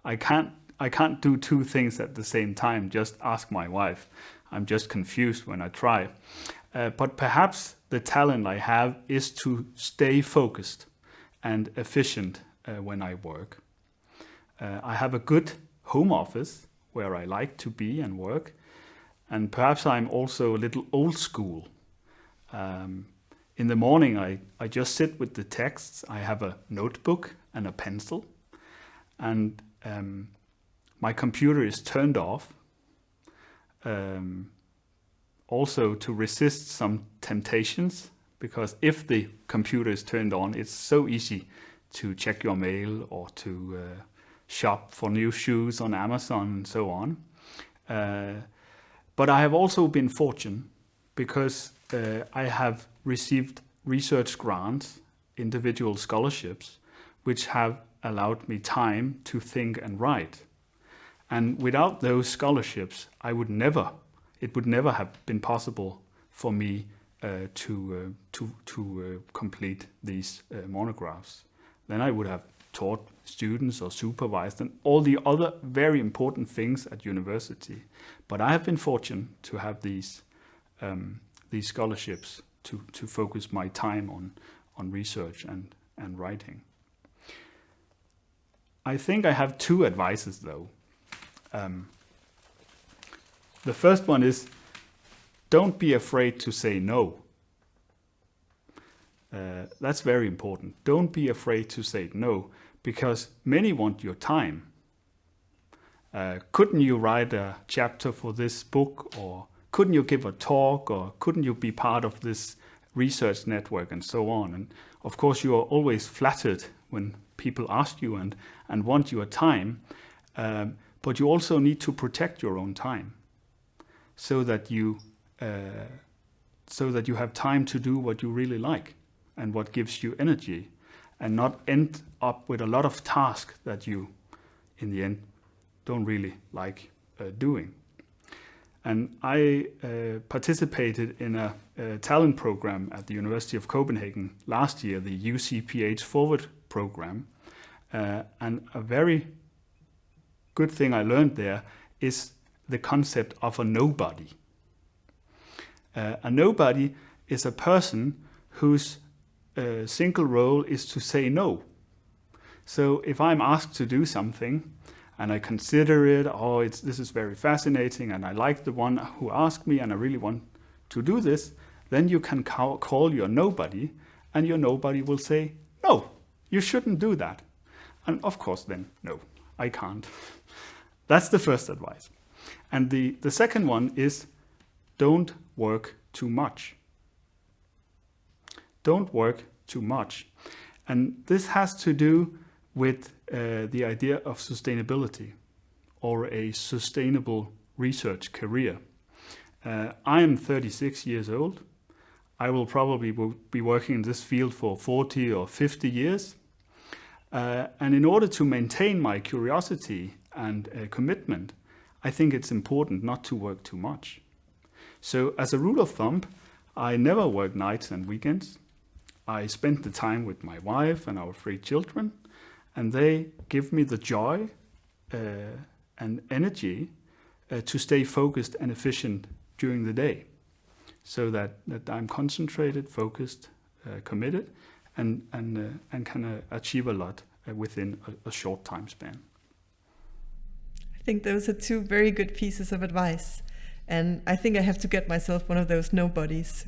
I can't do 2 things at the same time. Just ask my wife. I'm just confused when I try. But perhaps the talent I have is to stay focused and efficient when I work. I have a good home office where I like to be and work. And perhaps I'm also a little old school. In the morning, I just sit with the texts. I have a notebook and a pencil. And my computer is turned off. Also to resist some temptations, because if the computer is turned on, it's so easy to check your mail or to shop for new shoes on Amazon and so on. But I have also been fortunate because I have received research grants, individual scholarships, which have allowed me time to think and write. And without those scholarships, it would never have been possible for me to complete these monographs. Then I would have taught students or supervised and all the other very important things at university. But I have been fortunate to have these scholarships to focus my time on research and writing. I think I have two advices though. The first one is, don't be afraid to say no. That's very important. Don't be afraid to say no, because many want your time. Couldn't you write a chapter for this book, or couldn't you give a talk, or couldn't you be part of this research network, and so on? And of course you are always flattered when people ask you and want your time, but you also need to protect your own time so that you have time to do what you really like and what gives you energy, and not end up with a lot of tasks that you in the end don't really like doing. And I participated in a talent program at the University of Copenhagen last year, the UCPH Forward program. And a very good thing I learned there is the concept of a nobody. A nobody is a person whose single role is to say no. So if I'm asked to do something and I consider it, this is very fascinating and I like the one who asked me and I really want to do this, then you can call your nobody, and your nobody will say, no, you shouldn't do that. And of course then, no, I can't. That's the first advice. And the second one is, don't work too much. Don't work too much. And this has to do with the idea of sustainability, or a sustainable research career. I am 36 years old. I will probably be working in this field for 40 or 50 years. And in order to maintain my curiosity and commitment, I think it's important not to work too much. So as a rule of thumb, I never work nights and weekends. I spend the time with my wife and our 3 children, and they give me the joy and energy to stay focused and efficient during the day, so that I'm concentrated, focused, committed, and can achieve a lot within a short time span. I think those are 2 very good pieces of advice, and I think I have to get myself one of those nobodies.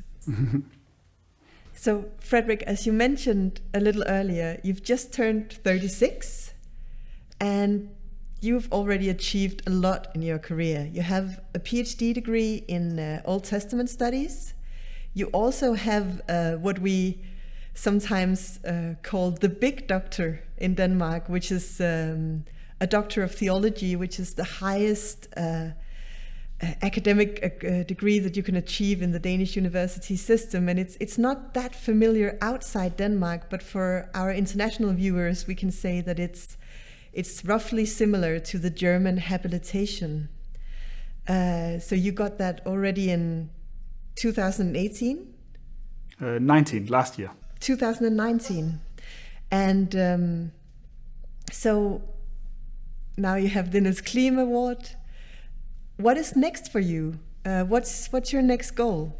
So, Frederik, as you mentioned a little earlier, you've just turned 36, and you've already achieved a lot in your career. You have a PhD degree in Old Testament Studies. You also have what we sometimes call the big doctor in Denmark, which is a doctor of theology, which is the highest academic degree that you can achieve in the Danish university system. And it's not that familiar outside Denmark, but for our international viewers, we can say that it's roughly similar to the German habilitation. So you got that already in 2018? 19, last year. 2019. And so now you have the Nils Klim Award. What is next for you? What's your next goal?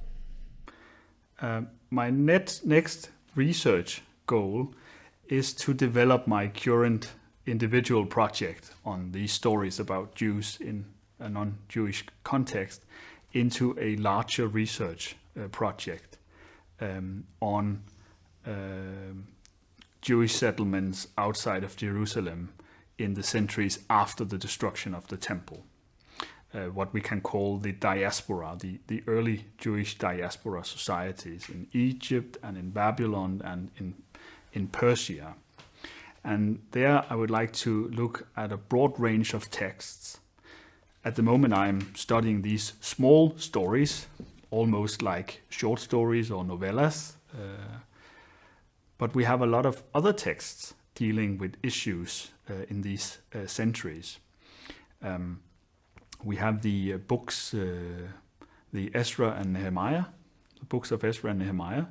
My next research goal is to develop my current individual project on these stories about Jews in a non-Jewish context into a larger research project on Jewish settlements outside of Jerusalem in the centuries after the destruction of the temple. What we can call the diaspora, the early Jewish diaspora societies in Egypt and in Babylon and in Persia. And there I would like to look at a broad range of texts. At the moment I'm studying these small stories, almost like short stories or novellas. But we have a lot of other texts dealing with issues in these centuries. We have the books, the Ezra and Nehemiah, the books of Ezra and Nehemiah,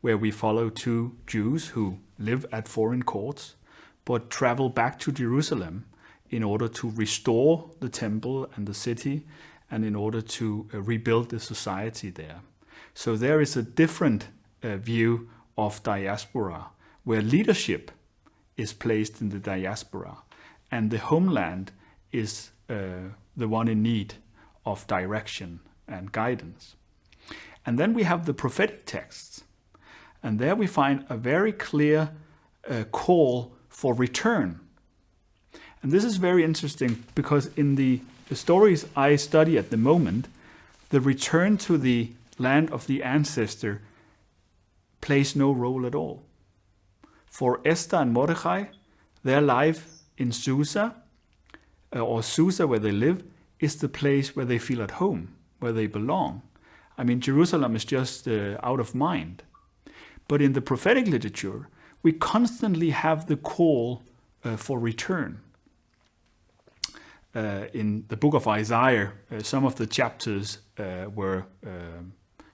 where we follow two Jews who live at foreign courts, but travel back to Jerusalem in order to restore the temple and the city, and in order to rebuild the society there. So there is a different view of diaspora, where leadership is placed in the diaspora, and the homeland is the one in need of direction and guidance. And then we have the prophetic texts, and there we find a very clear call for return. And this is very interesting because in the stories I study at the moment, the return to the land of the ancestor plays no role at all. For Esther and Mordechai, their life in Susa, or Susa where they live, is the place where they feel at home, where they belong. I mean, Jerusalem is just out of mind. But in the prophetic literature, we constantly have the call for return. In the book of Isaiah, some of the chapters were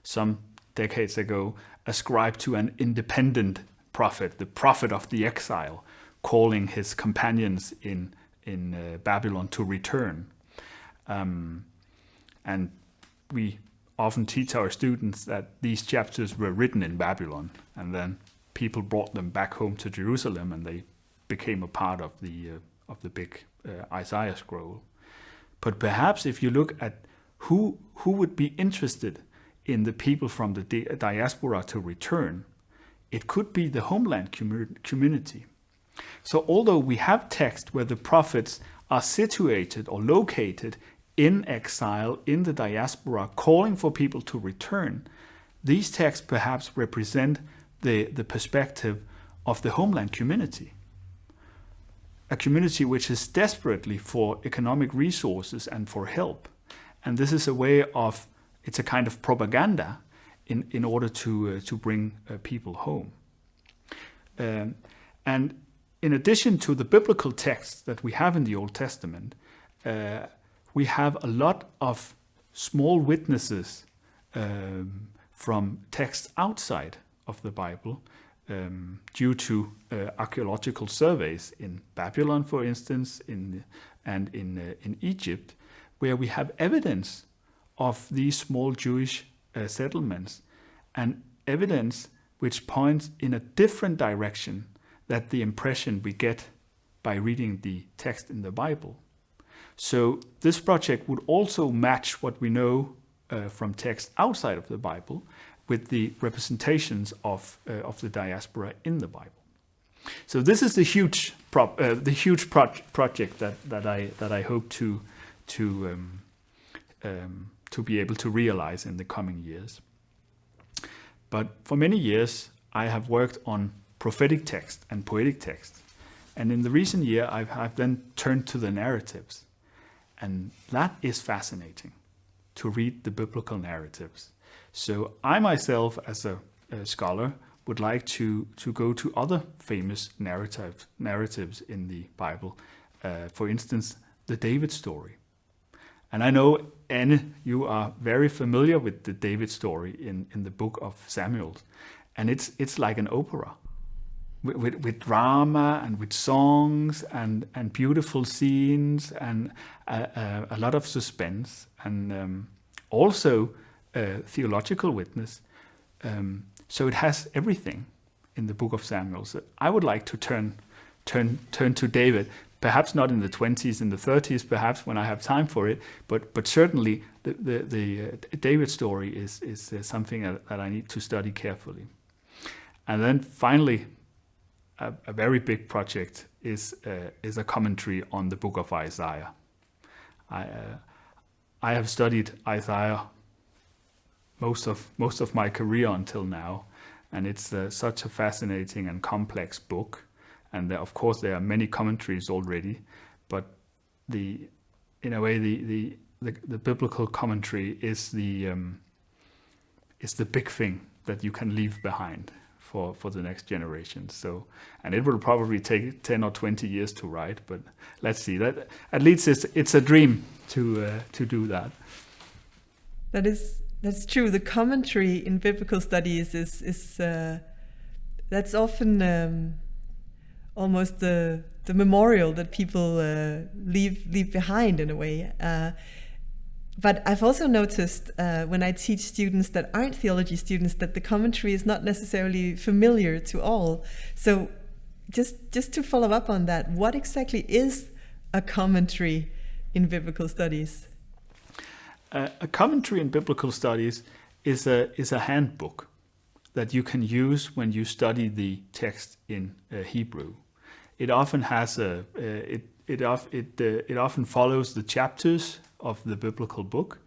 some decades ago ascribed to an independent prophet, the prophet of the exile, calling his companions in Babylon to return. And we often teach our students that these chapters were written in Babylon, and then people brought them back home to Jerusalem, and they became a part of the big Isaiah scroll. But perhaps if you look at who would be interested in the people from the diaspora to return, it could be the homeland community. So although we have text where the prophets are situated or located in exile, in the diaspora, calling for people to return, these texts perhaps represent the perspective of the homeland community. A community which is desperately for economic resources and for help. And this is a way of, it's a kind of propaganda in order to bring people home. And in addition to the biblical texts that we have in the Old Testament, we have a lot of small witnesses from texts outside of the Bible, due to archaeological surveys in Babylon, for instance, and in Egypt, where we have evidence of these small Jewish settlements, and evidence which points in a different direction than the impression we get by reading the text in the Bible. So this project would also match what we know from texts outside of the Bible with the representations of the diaspora in the Bible. So this is the huge project that I hope to be able to realize in the coming years. But for many years I have worked on prophetic text and poetic text, and in the recent year I've then turned to the narratives, and that is fascinating to read the biblical narratives. So I myself, as a scholar, would like to go to other famous narratives in the Bible. For instance, the David story. And I know, Anne, you are very familiar with the David story in the book of Samuel. And it's like an opera with drama and with songs and beautiful scenes and a lot of suspense and also theological witness. So it has everything in the book of Samuel. So I would like to turn to David, perhaps not in the 20s, in the 30s, perhaps when I have time for it, but certainly the David story is something that I need to study carefully. And then finally, a very big project is a commentary on the book of Isaiah. I have studied Isaiah most of my career until now, and it's such a fascinating and complex book, And of course there are many commentaries already, but in a way the biblical commentary is the big thing that you can leave behind for the next generation. So, and it will probably take 10 or 20 years to write, but let's see. That at least it's a dream to do that. That's true. The commentary in biblical studies is that's often almost the memorial that people leave behind in a way. But I've also noticed when I teach students that aren't theology students that the commentary is not necessarily familiar to all. So just to follow up on that, what exactly is a commentary in biblical studies? A commentary in biblical studies is a handbook that you can use when you study the text in Hebrew. It often has it often follows the chapters of the biblical book,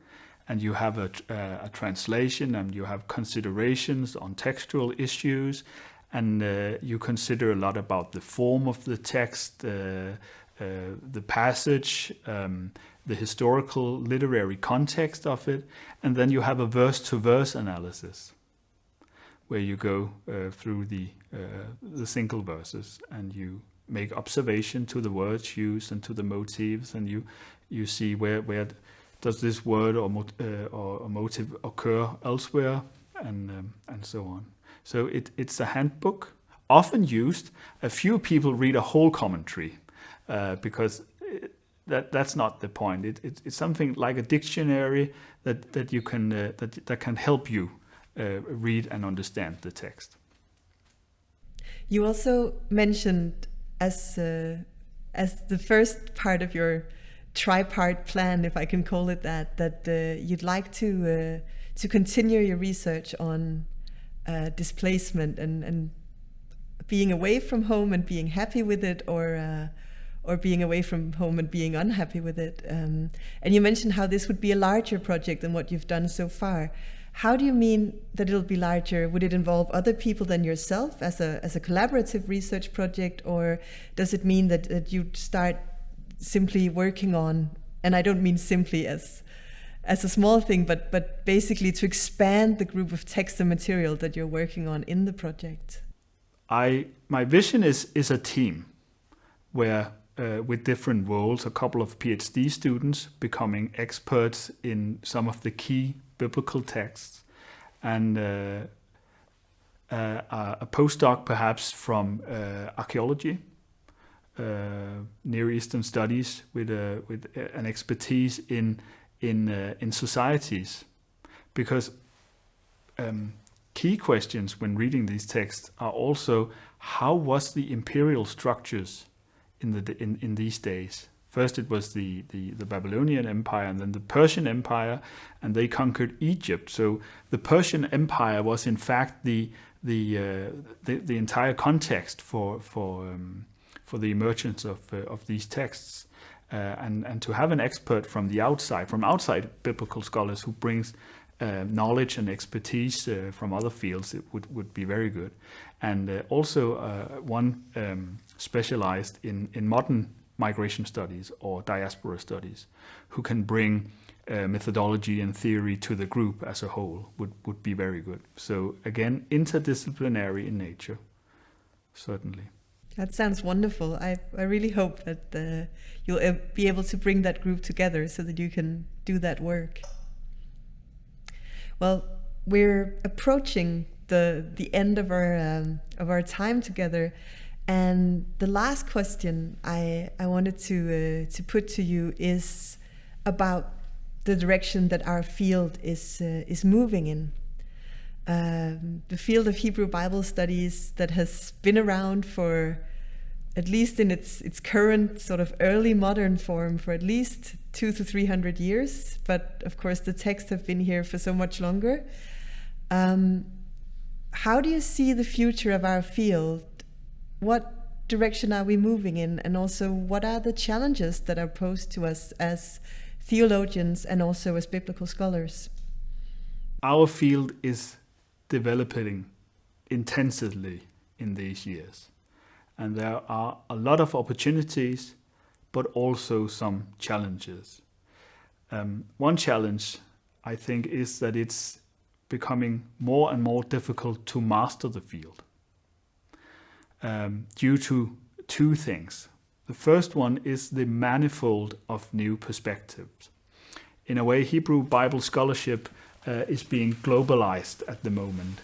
and you have a translation, and you have considerations on textual issues, and you consider a lot about the form of the text, the passage, the historical literary context of it, and then you have a verse-to-verse analysis, where you go through the single verses, and you make observation to the words used and to the motifs, and you see where does this word or motive occur elsewhere, and so on. So it's a handbook, often used. A few people read a whole commentary because that's not the point. It's something like a dictionary that you can that can help you read and understand the text. You also mentioned as the first part of your tripart plan, if I can call it that you'd like to continue your research on displacement and being away from home and being happy with it, or being away from home and being unhappy with it. And you mentioned how this would be a larger project than what you've done so far. How do you mean that it'll be larger? Would it involve other people than yourself as a collaborative research project, or does it mean that you'd start simply working on, and I don't mean simply as a small thing, but basically to expand the group of text and material that you're working on in the project? My vision is a team where with different roles, a couple of PhD students becoming experts in some of the key biblical texts, and a postdoc perhaps from archaeology, Near Eastern studies with an expertise in societies, because key questions when reading these texts are also how was the imperial structures in these days. First it was the Babylonian Empire, and then the Persian Empire, and they conquered Egypt. So the Persian Empire was in fact the entire context for the emergence of these texts. And to have an expert from outside biblical scholars who brings knowledge and expertise from other fields, it would be very good. And also one specialized in modern migration studies or diaspora studies, who can bring methodology and theory to the group as a whole would be very good. So again, interdisciplinary in nature, certainly. That sounds wonderful. I really hope that you'll be able to bring that group together so that you can do that work. Well, we're approaching the end of our time together, and the last question I wanted to put to you is about the direction that our field is moving in. The field of Hebrew Bible studies that has been around for, at least in its current sort of early modern form, for at least 200 to 300 years, but of course the texts have been here for so much longer. How do you see the future of our field? What direction are we moving in? And also, what are the challenges that are posed to us as theologians and also as biblical scholars? Our field is developing intensively in these years. And there are a lot of opportunities, but also some challenges. One challenge, I think, is that it's becoming more and more difficult to master the field due to two things. The first one is the manifold of new perspectives. In a way, Hebrew Bible scholarship is being globalized at the moment.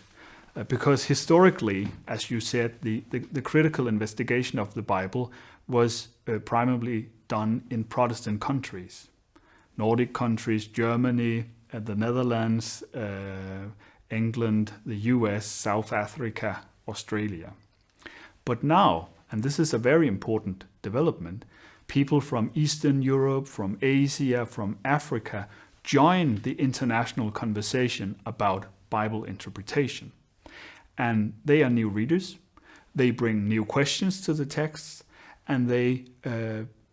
Because historically, as you said, the critical investigation of the Bible was primarily done in Protestant countries. Nordic countries, Germany, the Netherlands, England, the US, South Africa, Australia. But now, and this is a very important development, people from Eastern Europe, from Asia, from Africa join the international conversation about Bible interpretation. And they are new readers, they bring new questions to the texts, and they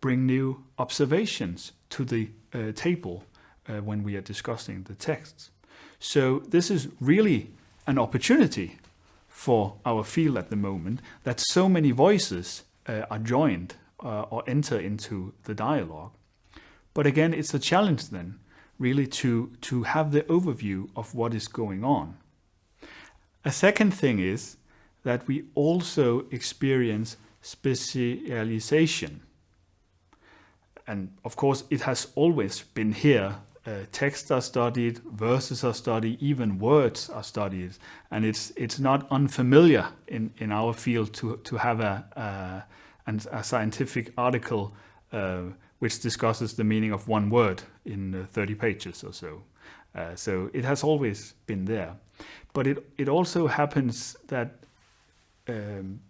bring new observations to the table when we are discussing the texts. So this is really an opportunity for our field at the moment, that so many voices are joined or enter into the dialogue. But again, it's a challenge then, really to have the overview of what is going on. A second thing is that we also experience specialization. And of course, it has always been here. Texts are studied, verses are studied, even words are studied. And it's not unfamiliar in our field to have a scientific article which discusses the meaning of one word in 30 pages or so. So it has always been there. But it also happens that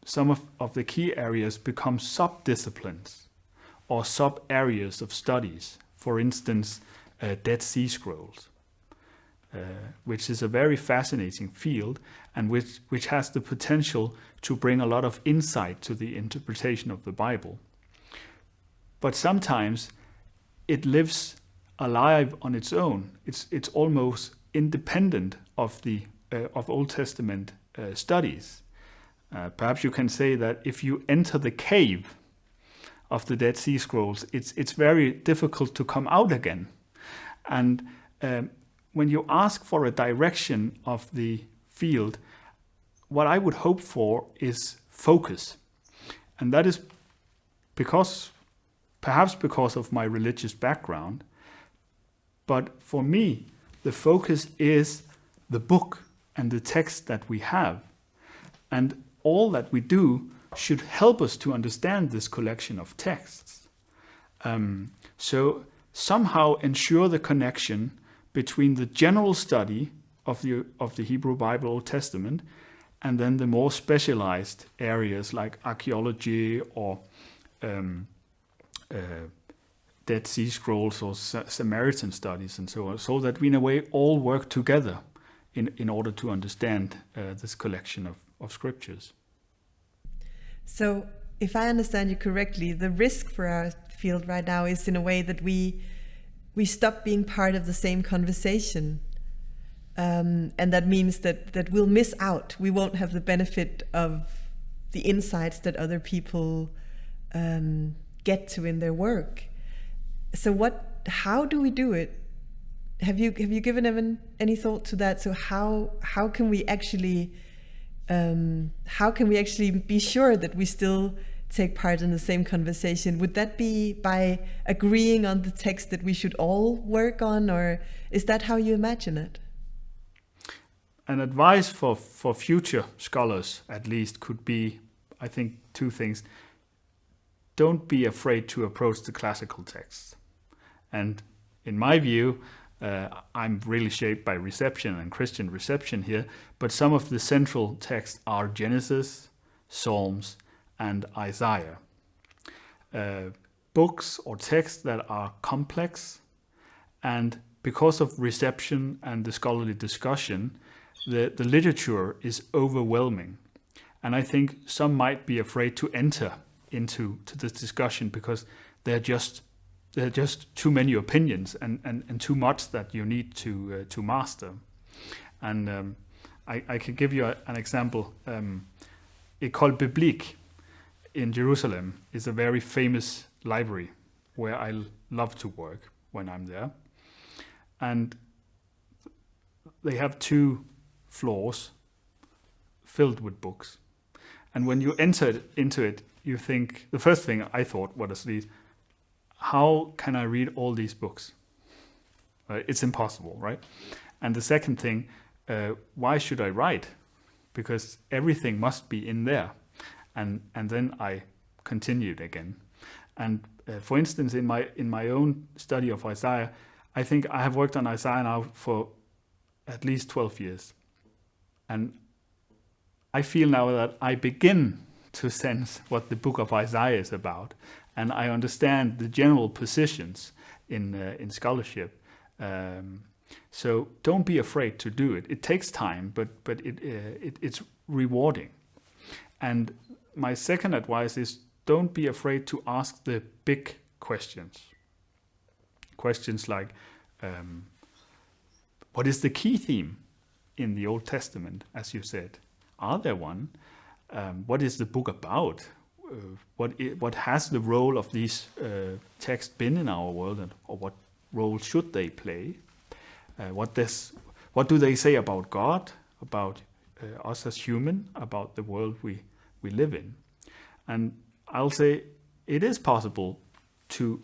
some of the key areas become sub-disciplines or sub-areas of studies. For instance, Dead Sea Scrolls, which is a very fascinating field and which has the potential to bring a lot of insight to the interpretation of the Bible. But sometimes it lives alive on its own. It's almost independent of of Old Testament studies. Perhaps you can say that if you enter the cave of the Dead Sea Scrolls, it's very difficult to come out again. And when you ask for a direction of the field, what I would hope for is focus. And that is perhaps because of my religious background. But for me, the focus is the book and the text that we have. And all that we do should help us to understand this collection of texts. So somehow ensure the connection between the general study of the Hebrew Bible, Old Testament, and then the more specialized areas like archaeology or Dead Sea Scrolls or Samaritan studies and so on, so that we in a way all work together in order to understand this collection of scriptures. So if I understand you correctly, the risk for our field right now is in a way that we stop being part of the same conversation. And that means that we'll miss out. We won't have the benefit of the insights that other people get to in their work. So how do we do it? Have you given any thought to that? So how can we actually be sure that we still take part in the same conversation? Would that be by agreeing on the text that we should all work on, or is that how you imagine it? An advice for future scholars, at least, could be, I think, two things. Don't be afraid to approach the classical texts. And in my view, I'm really shaped by reception and Christian reception here, but some of the central texts are Genesis, Psalms, and Isaiah. Books or texts that are complex, and because of reception and the scholarly discussion, the literature is overwhelming. And I think some might be afraid to enter into this discussion because there are just too many opinions and too much that you need to master. And I can give you an example. École biblique in Jerusalem is a very famous library where I love to work when I'm there. And they have 2 floors filled with books. And when you enter into it, you think, the first thing I thought was how can I read all these books? It's impossible, right? And the second thing, why should I write? Because everything must be in there. And then I continued again. And for instance, in my own study of Isaiah, I think I have worked on Isaiah now for at least 12 years. And I feel now that I begin to sense what the book of Isaiah is about. And I understand the general positions in scholarship. So don't be afraid to do it. It takes time, but it's rewarding. And my second advice is don't be afraid to ask the big questions. Questions like, what is the key theme in the Old Testament, as you said? Are there one? What is the book about? What has the role of these texts been in our world, or what role should they play? What do they say about God, about us as human, about the world we live in? And I'll say it is possible to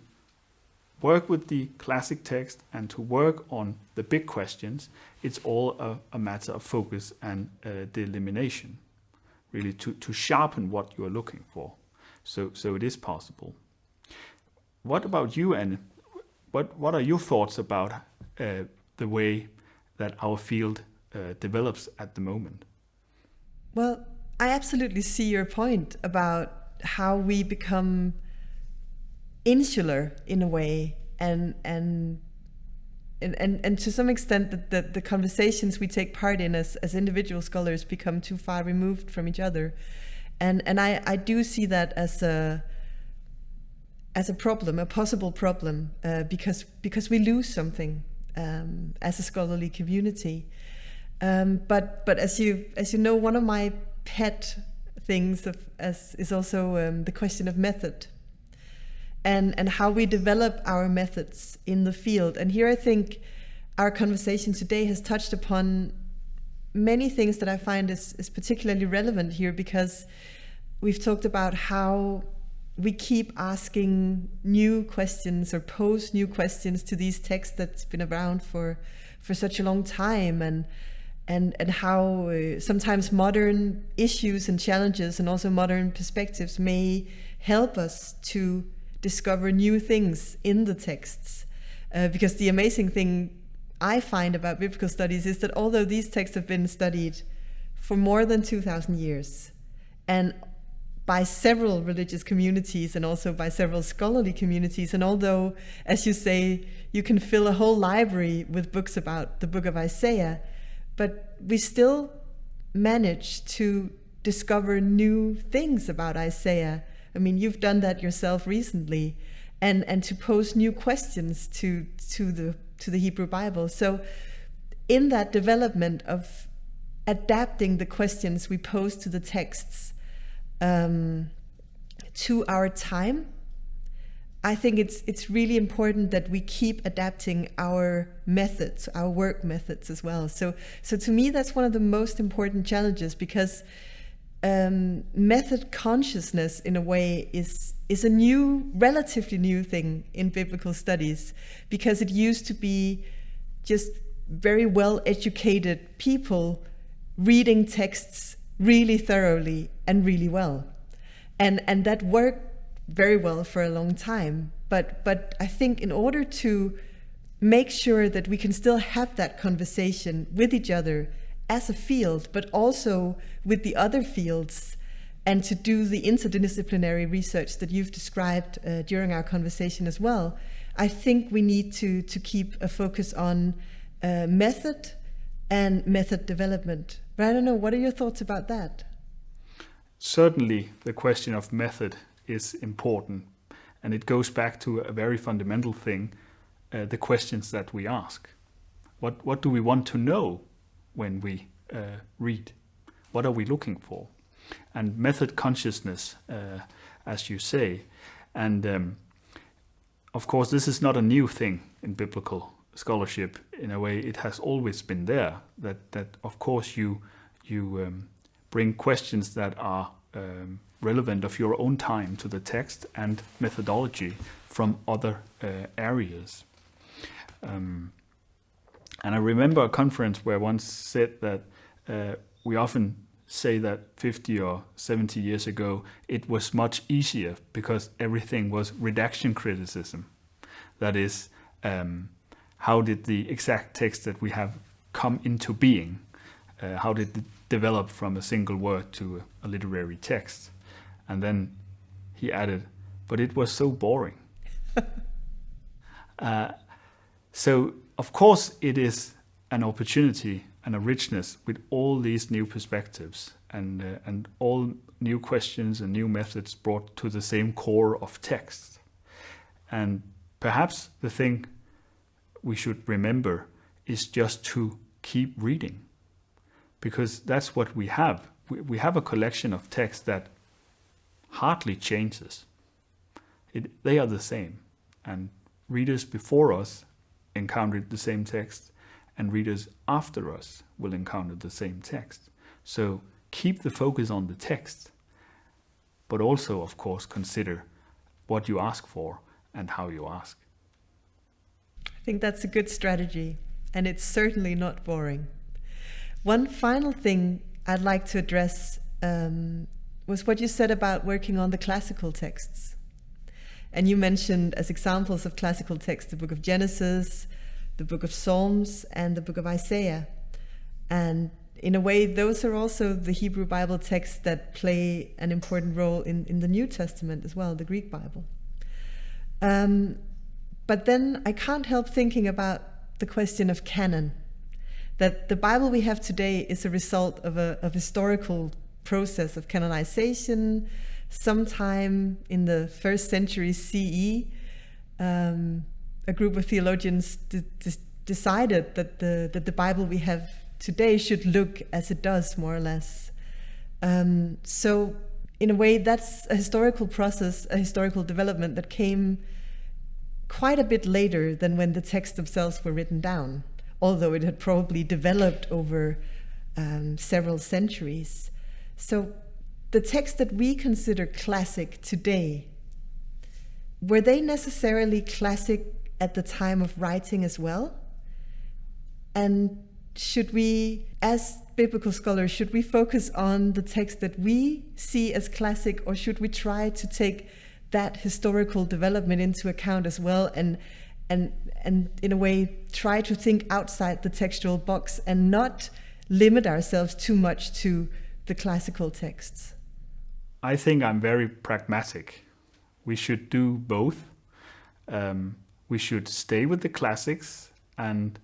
work with the classic text and to work on the big questions. It's all a matter of focus and delimitation, really to sharpen what you are looking for. So it is possible. What about you, Anne? What are your thoughts about the way that our field develops at the moment? Well, I absolutely see your point about how we become insular in a way, and to some extent that the conversations we take part in as individual scholars become too far removed from each other, and I do see that as a problem, a possible problem, because we lose something as a scholarly community. But as you know, one of my pet things is also the question of method, and how we develop our methods in the field. And here I think our conversation today has touched upon many things that I find is particularly relevant here, because we've talked about how we keep asking new questions or pose new questions to these texts that's been around for such a long time, and how sometimes modern issues and challenges and also modern perspectives may help us to discover new things in the texts. Because the amazing thing I find about biblical studies is that although these texts have been studied for more than 2,000 years, and by several religious communities and also by several scholarly communities, and although, as you say, you can fill a whole library with books about the book of Isaiah, but we still manage to discover new things about Isaiah. I mean, you've done that yourself recently, and to pose new questions to the Hebrew Bible. So in that development of adapting the questions we pose to the texts to our time, I think it's really important that we keep adapting our methods, our work methods as well. So to me, that's one of the most important challenges, because method consciousness, in a way, is a relatively new thing in biblical studies, because it used to be just very well-educated people reading texts really thoroughly and really well, and that worked very well for a long time. But I think in order to make sure that we can still have that conversation with each other as a field, but also with the other fields, and to do the interdisciplinary research that you've described during our conversation as well, I think we need to keep a focus on method and method development. But I don't know, what are your thoughts about that? Certainly the question of method is important, and it goes back to a very fundamental thing, the questions that we ask. What do we want to know when we read? What are we looking for? and method consciousness, as you say. And of course, this is not a new thing in biblical scholarship. In a way, it has always been there. That of course you bring questions that are relevant of your own time to the text and methodology from other areas. And I remember a conference where one said that we often say that 50 or 70 years ago it was much easier because everything was redaction criticism. That is, how did the exact text that we have come into being? How did it develop from a single word to a literary text? And then he added, but it was so boring. So, of course, it is an opportunity and a richness with all these new perspectives and all new questions and new methods brought to the same core of text. And perhaps the thing we should remember is just to keep reading, because that's what we have. We have a collection of texts that hardly changes. They are the same, and readers before us encountered the same text, and readers after us will encounter the same text. So keep the focus on the text, but also, of course, consider what you ask for and how you ask. I think that's a good strategy, and it's certainly not boring. One final thing I'd like to address was what you said about working on the classical texts. And you mentioned as examples of classical texts the book of Genesis, the book of Psalms, and the book of Isaiah. And in a way, those are also the Hebrew Bible texts that play an important role in the New Testament as well, the Greek Bible. But then I can't help thinking about the question of canon, that the Bible we have today is a result of a historical process of canonization. Sometime in the 1st century CE, a group of theologians decided that the Bible we have today should look as it does, more or less. So in a way, that's a historical process, a historical development that came quite a bit later than when the texts themselves were written down, although it had probably developed over several centuries. So the texts that we consider classic today, were they necessarily classic at the time of writing as well? And should we, as biblical scholars, should we focus on the text that we see as classic, or should we try to take that historical development into account as well, and in a way try to think outside the textual box and not limit ourselves too much to the classical texts? I think I'm very pragmatic. We should do both. We should stay with the classics, and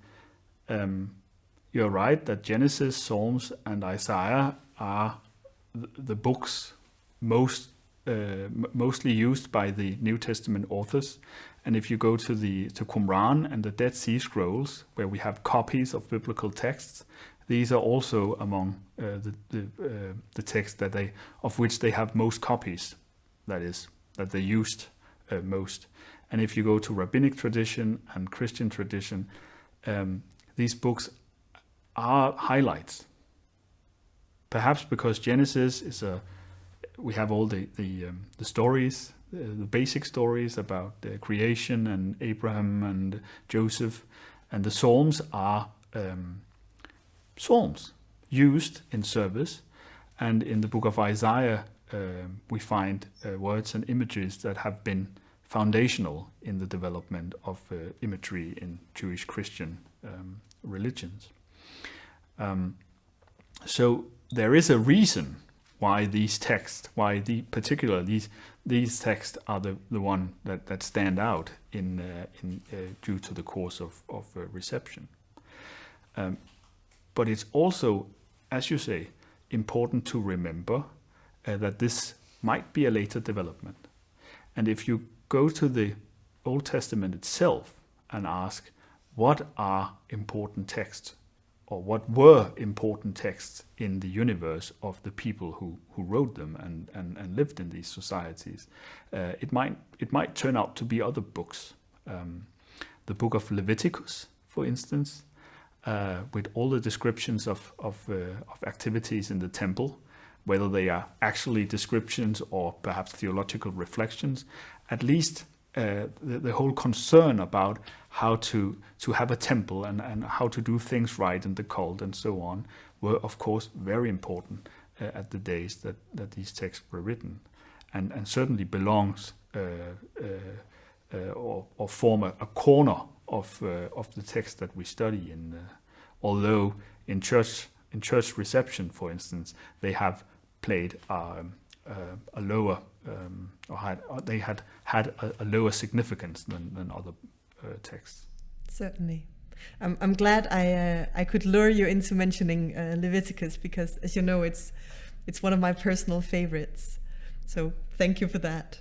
you're right that Genesis, Psalms, and Isaiah are the books mostly used by the New Testament authors. And if you go to Qumran and the Dead Sea Scrolls, where we have copies of biblical texts, these are also among the texts of which they have most copies. That is, that they used most. And if you go to rabbinic tradition and Christian tradition, these books are highlights. Perhaps because Genesis is we have all the stories, the basic stories about the creation and Abraham and Joseph, and the Psalms are psalms used in service. And in the book of Isaiah, we find words and images that have been foundational in the development of imagery in Jewish Christian religions. So there is a reason why these texts, these texts are the one that stand out in due to the course of reception. But it's also, as you say, important to remember that this might be a later development. And if you go to the Old Testament itself and ask, what are important texts or what were important texts in the universe of the people who wrote them and lived in these societies. It might turn out to be other books. The book of Leviticus, for instance, with all the descriptions of activities in the temple, whether they are actually descriptions or perhaps theological reflections, at least the whole concern about how to have a temple and how to do things right in the cult and so on were, of course, very important at the days that these texts were written, and certainly belongs or form a corner of the text that we study in. Although in church reception, for instance, they have played a lower they had a lower significance than other texts. Certainly. I'm glad I could lure you into mentioning Leviticus, because, as you know, it's one of my personal favorites. So thank you for that.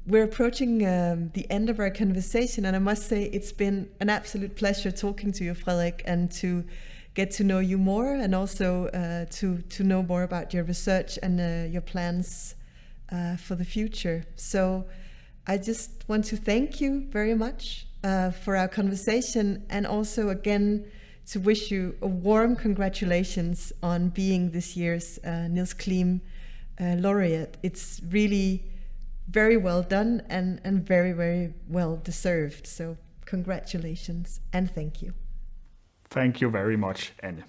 We're approaching the end of our conversation, and I must say it's been an absolute pleasure talking to you, Frederik, and to get to know you more, and also to know more about your research and your plans for the future. So I just want to thank you very much for our conversation, and also again to wish you a warm congratulations on being this year's Nils Klim laureate. It's really very well done and very, very well deserved. So congratulations and thank you. Thank you very much, Anne.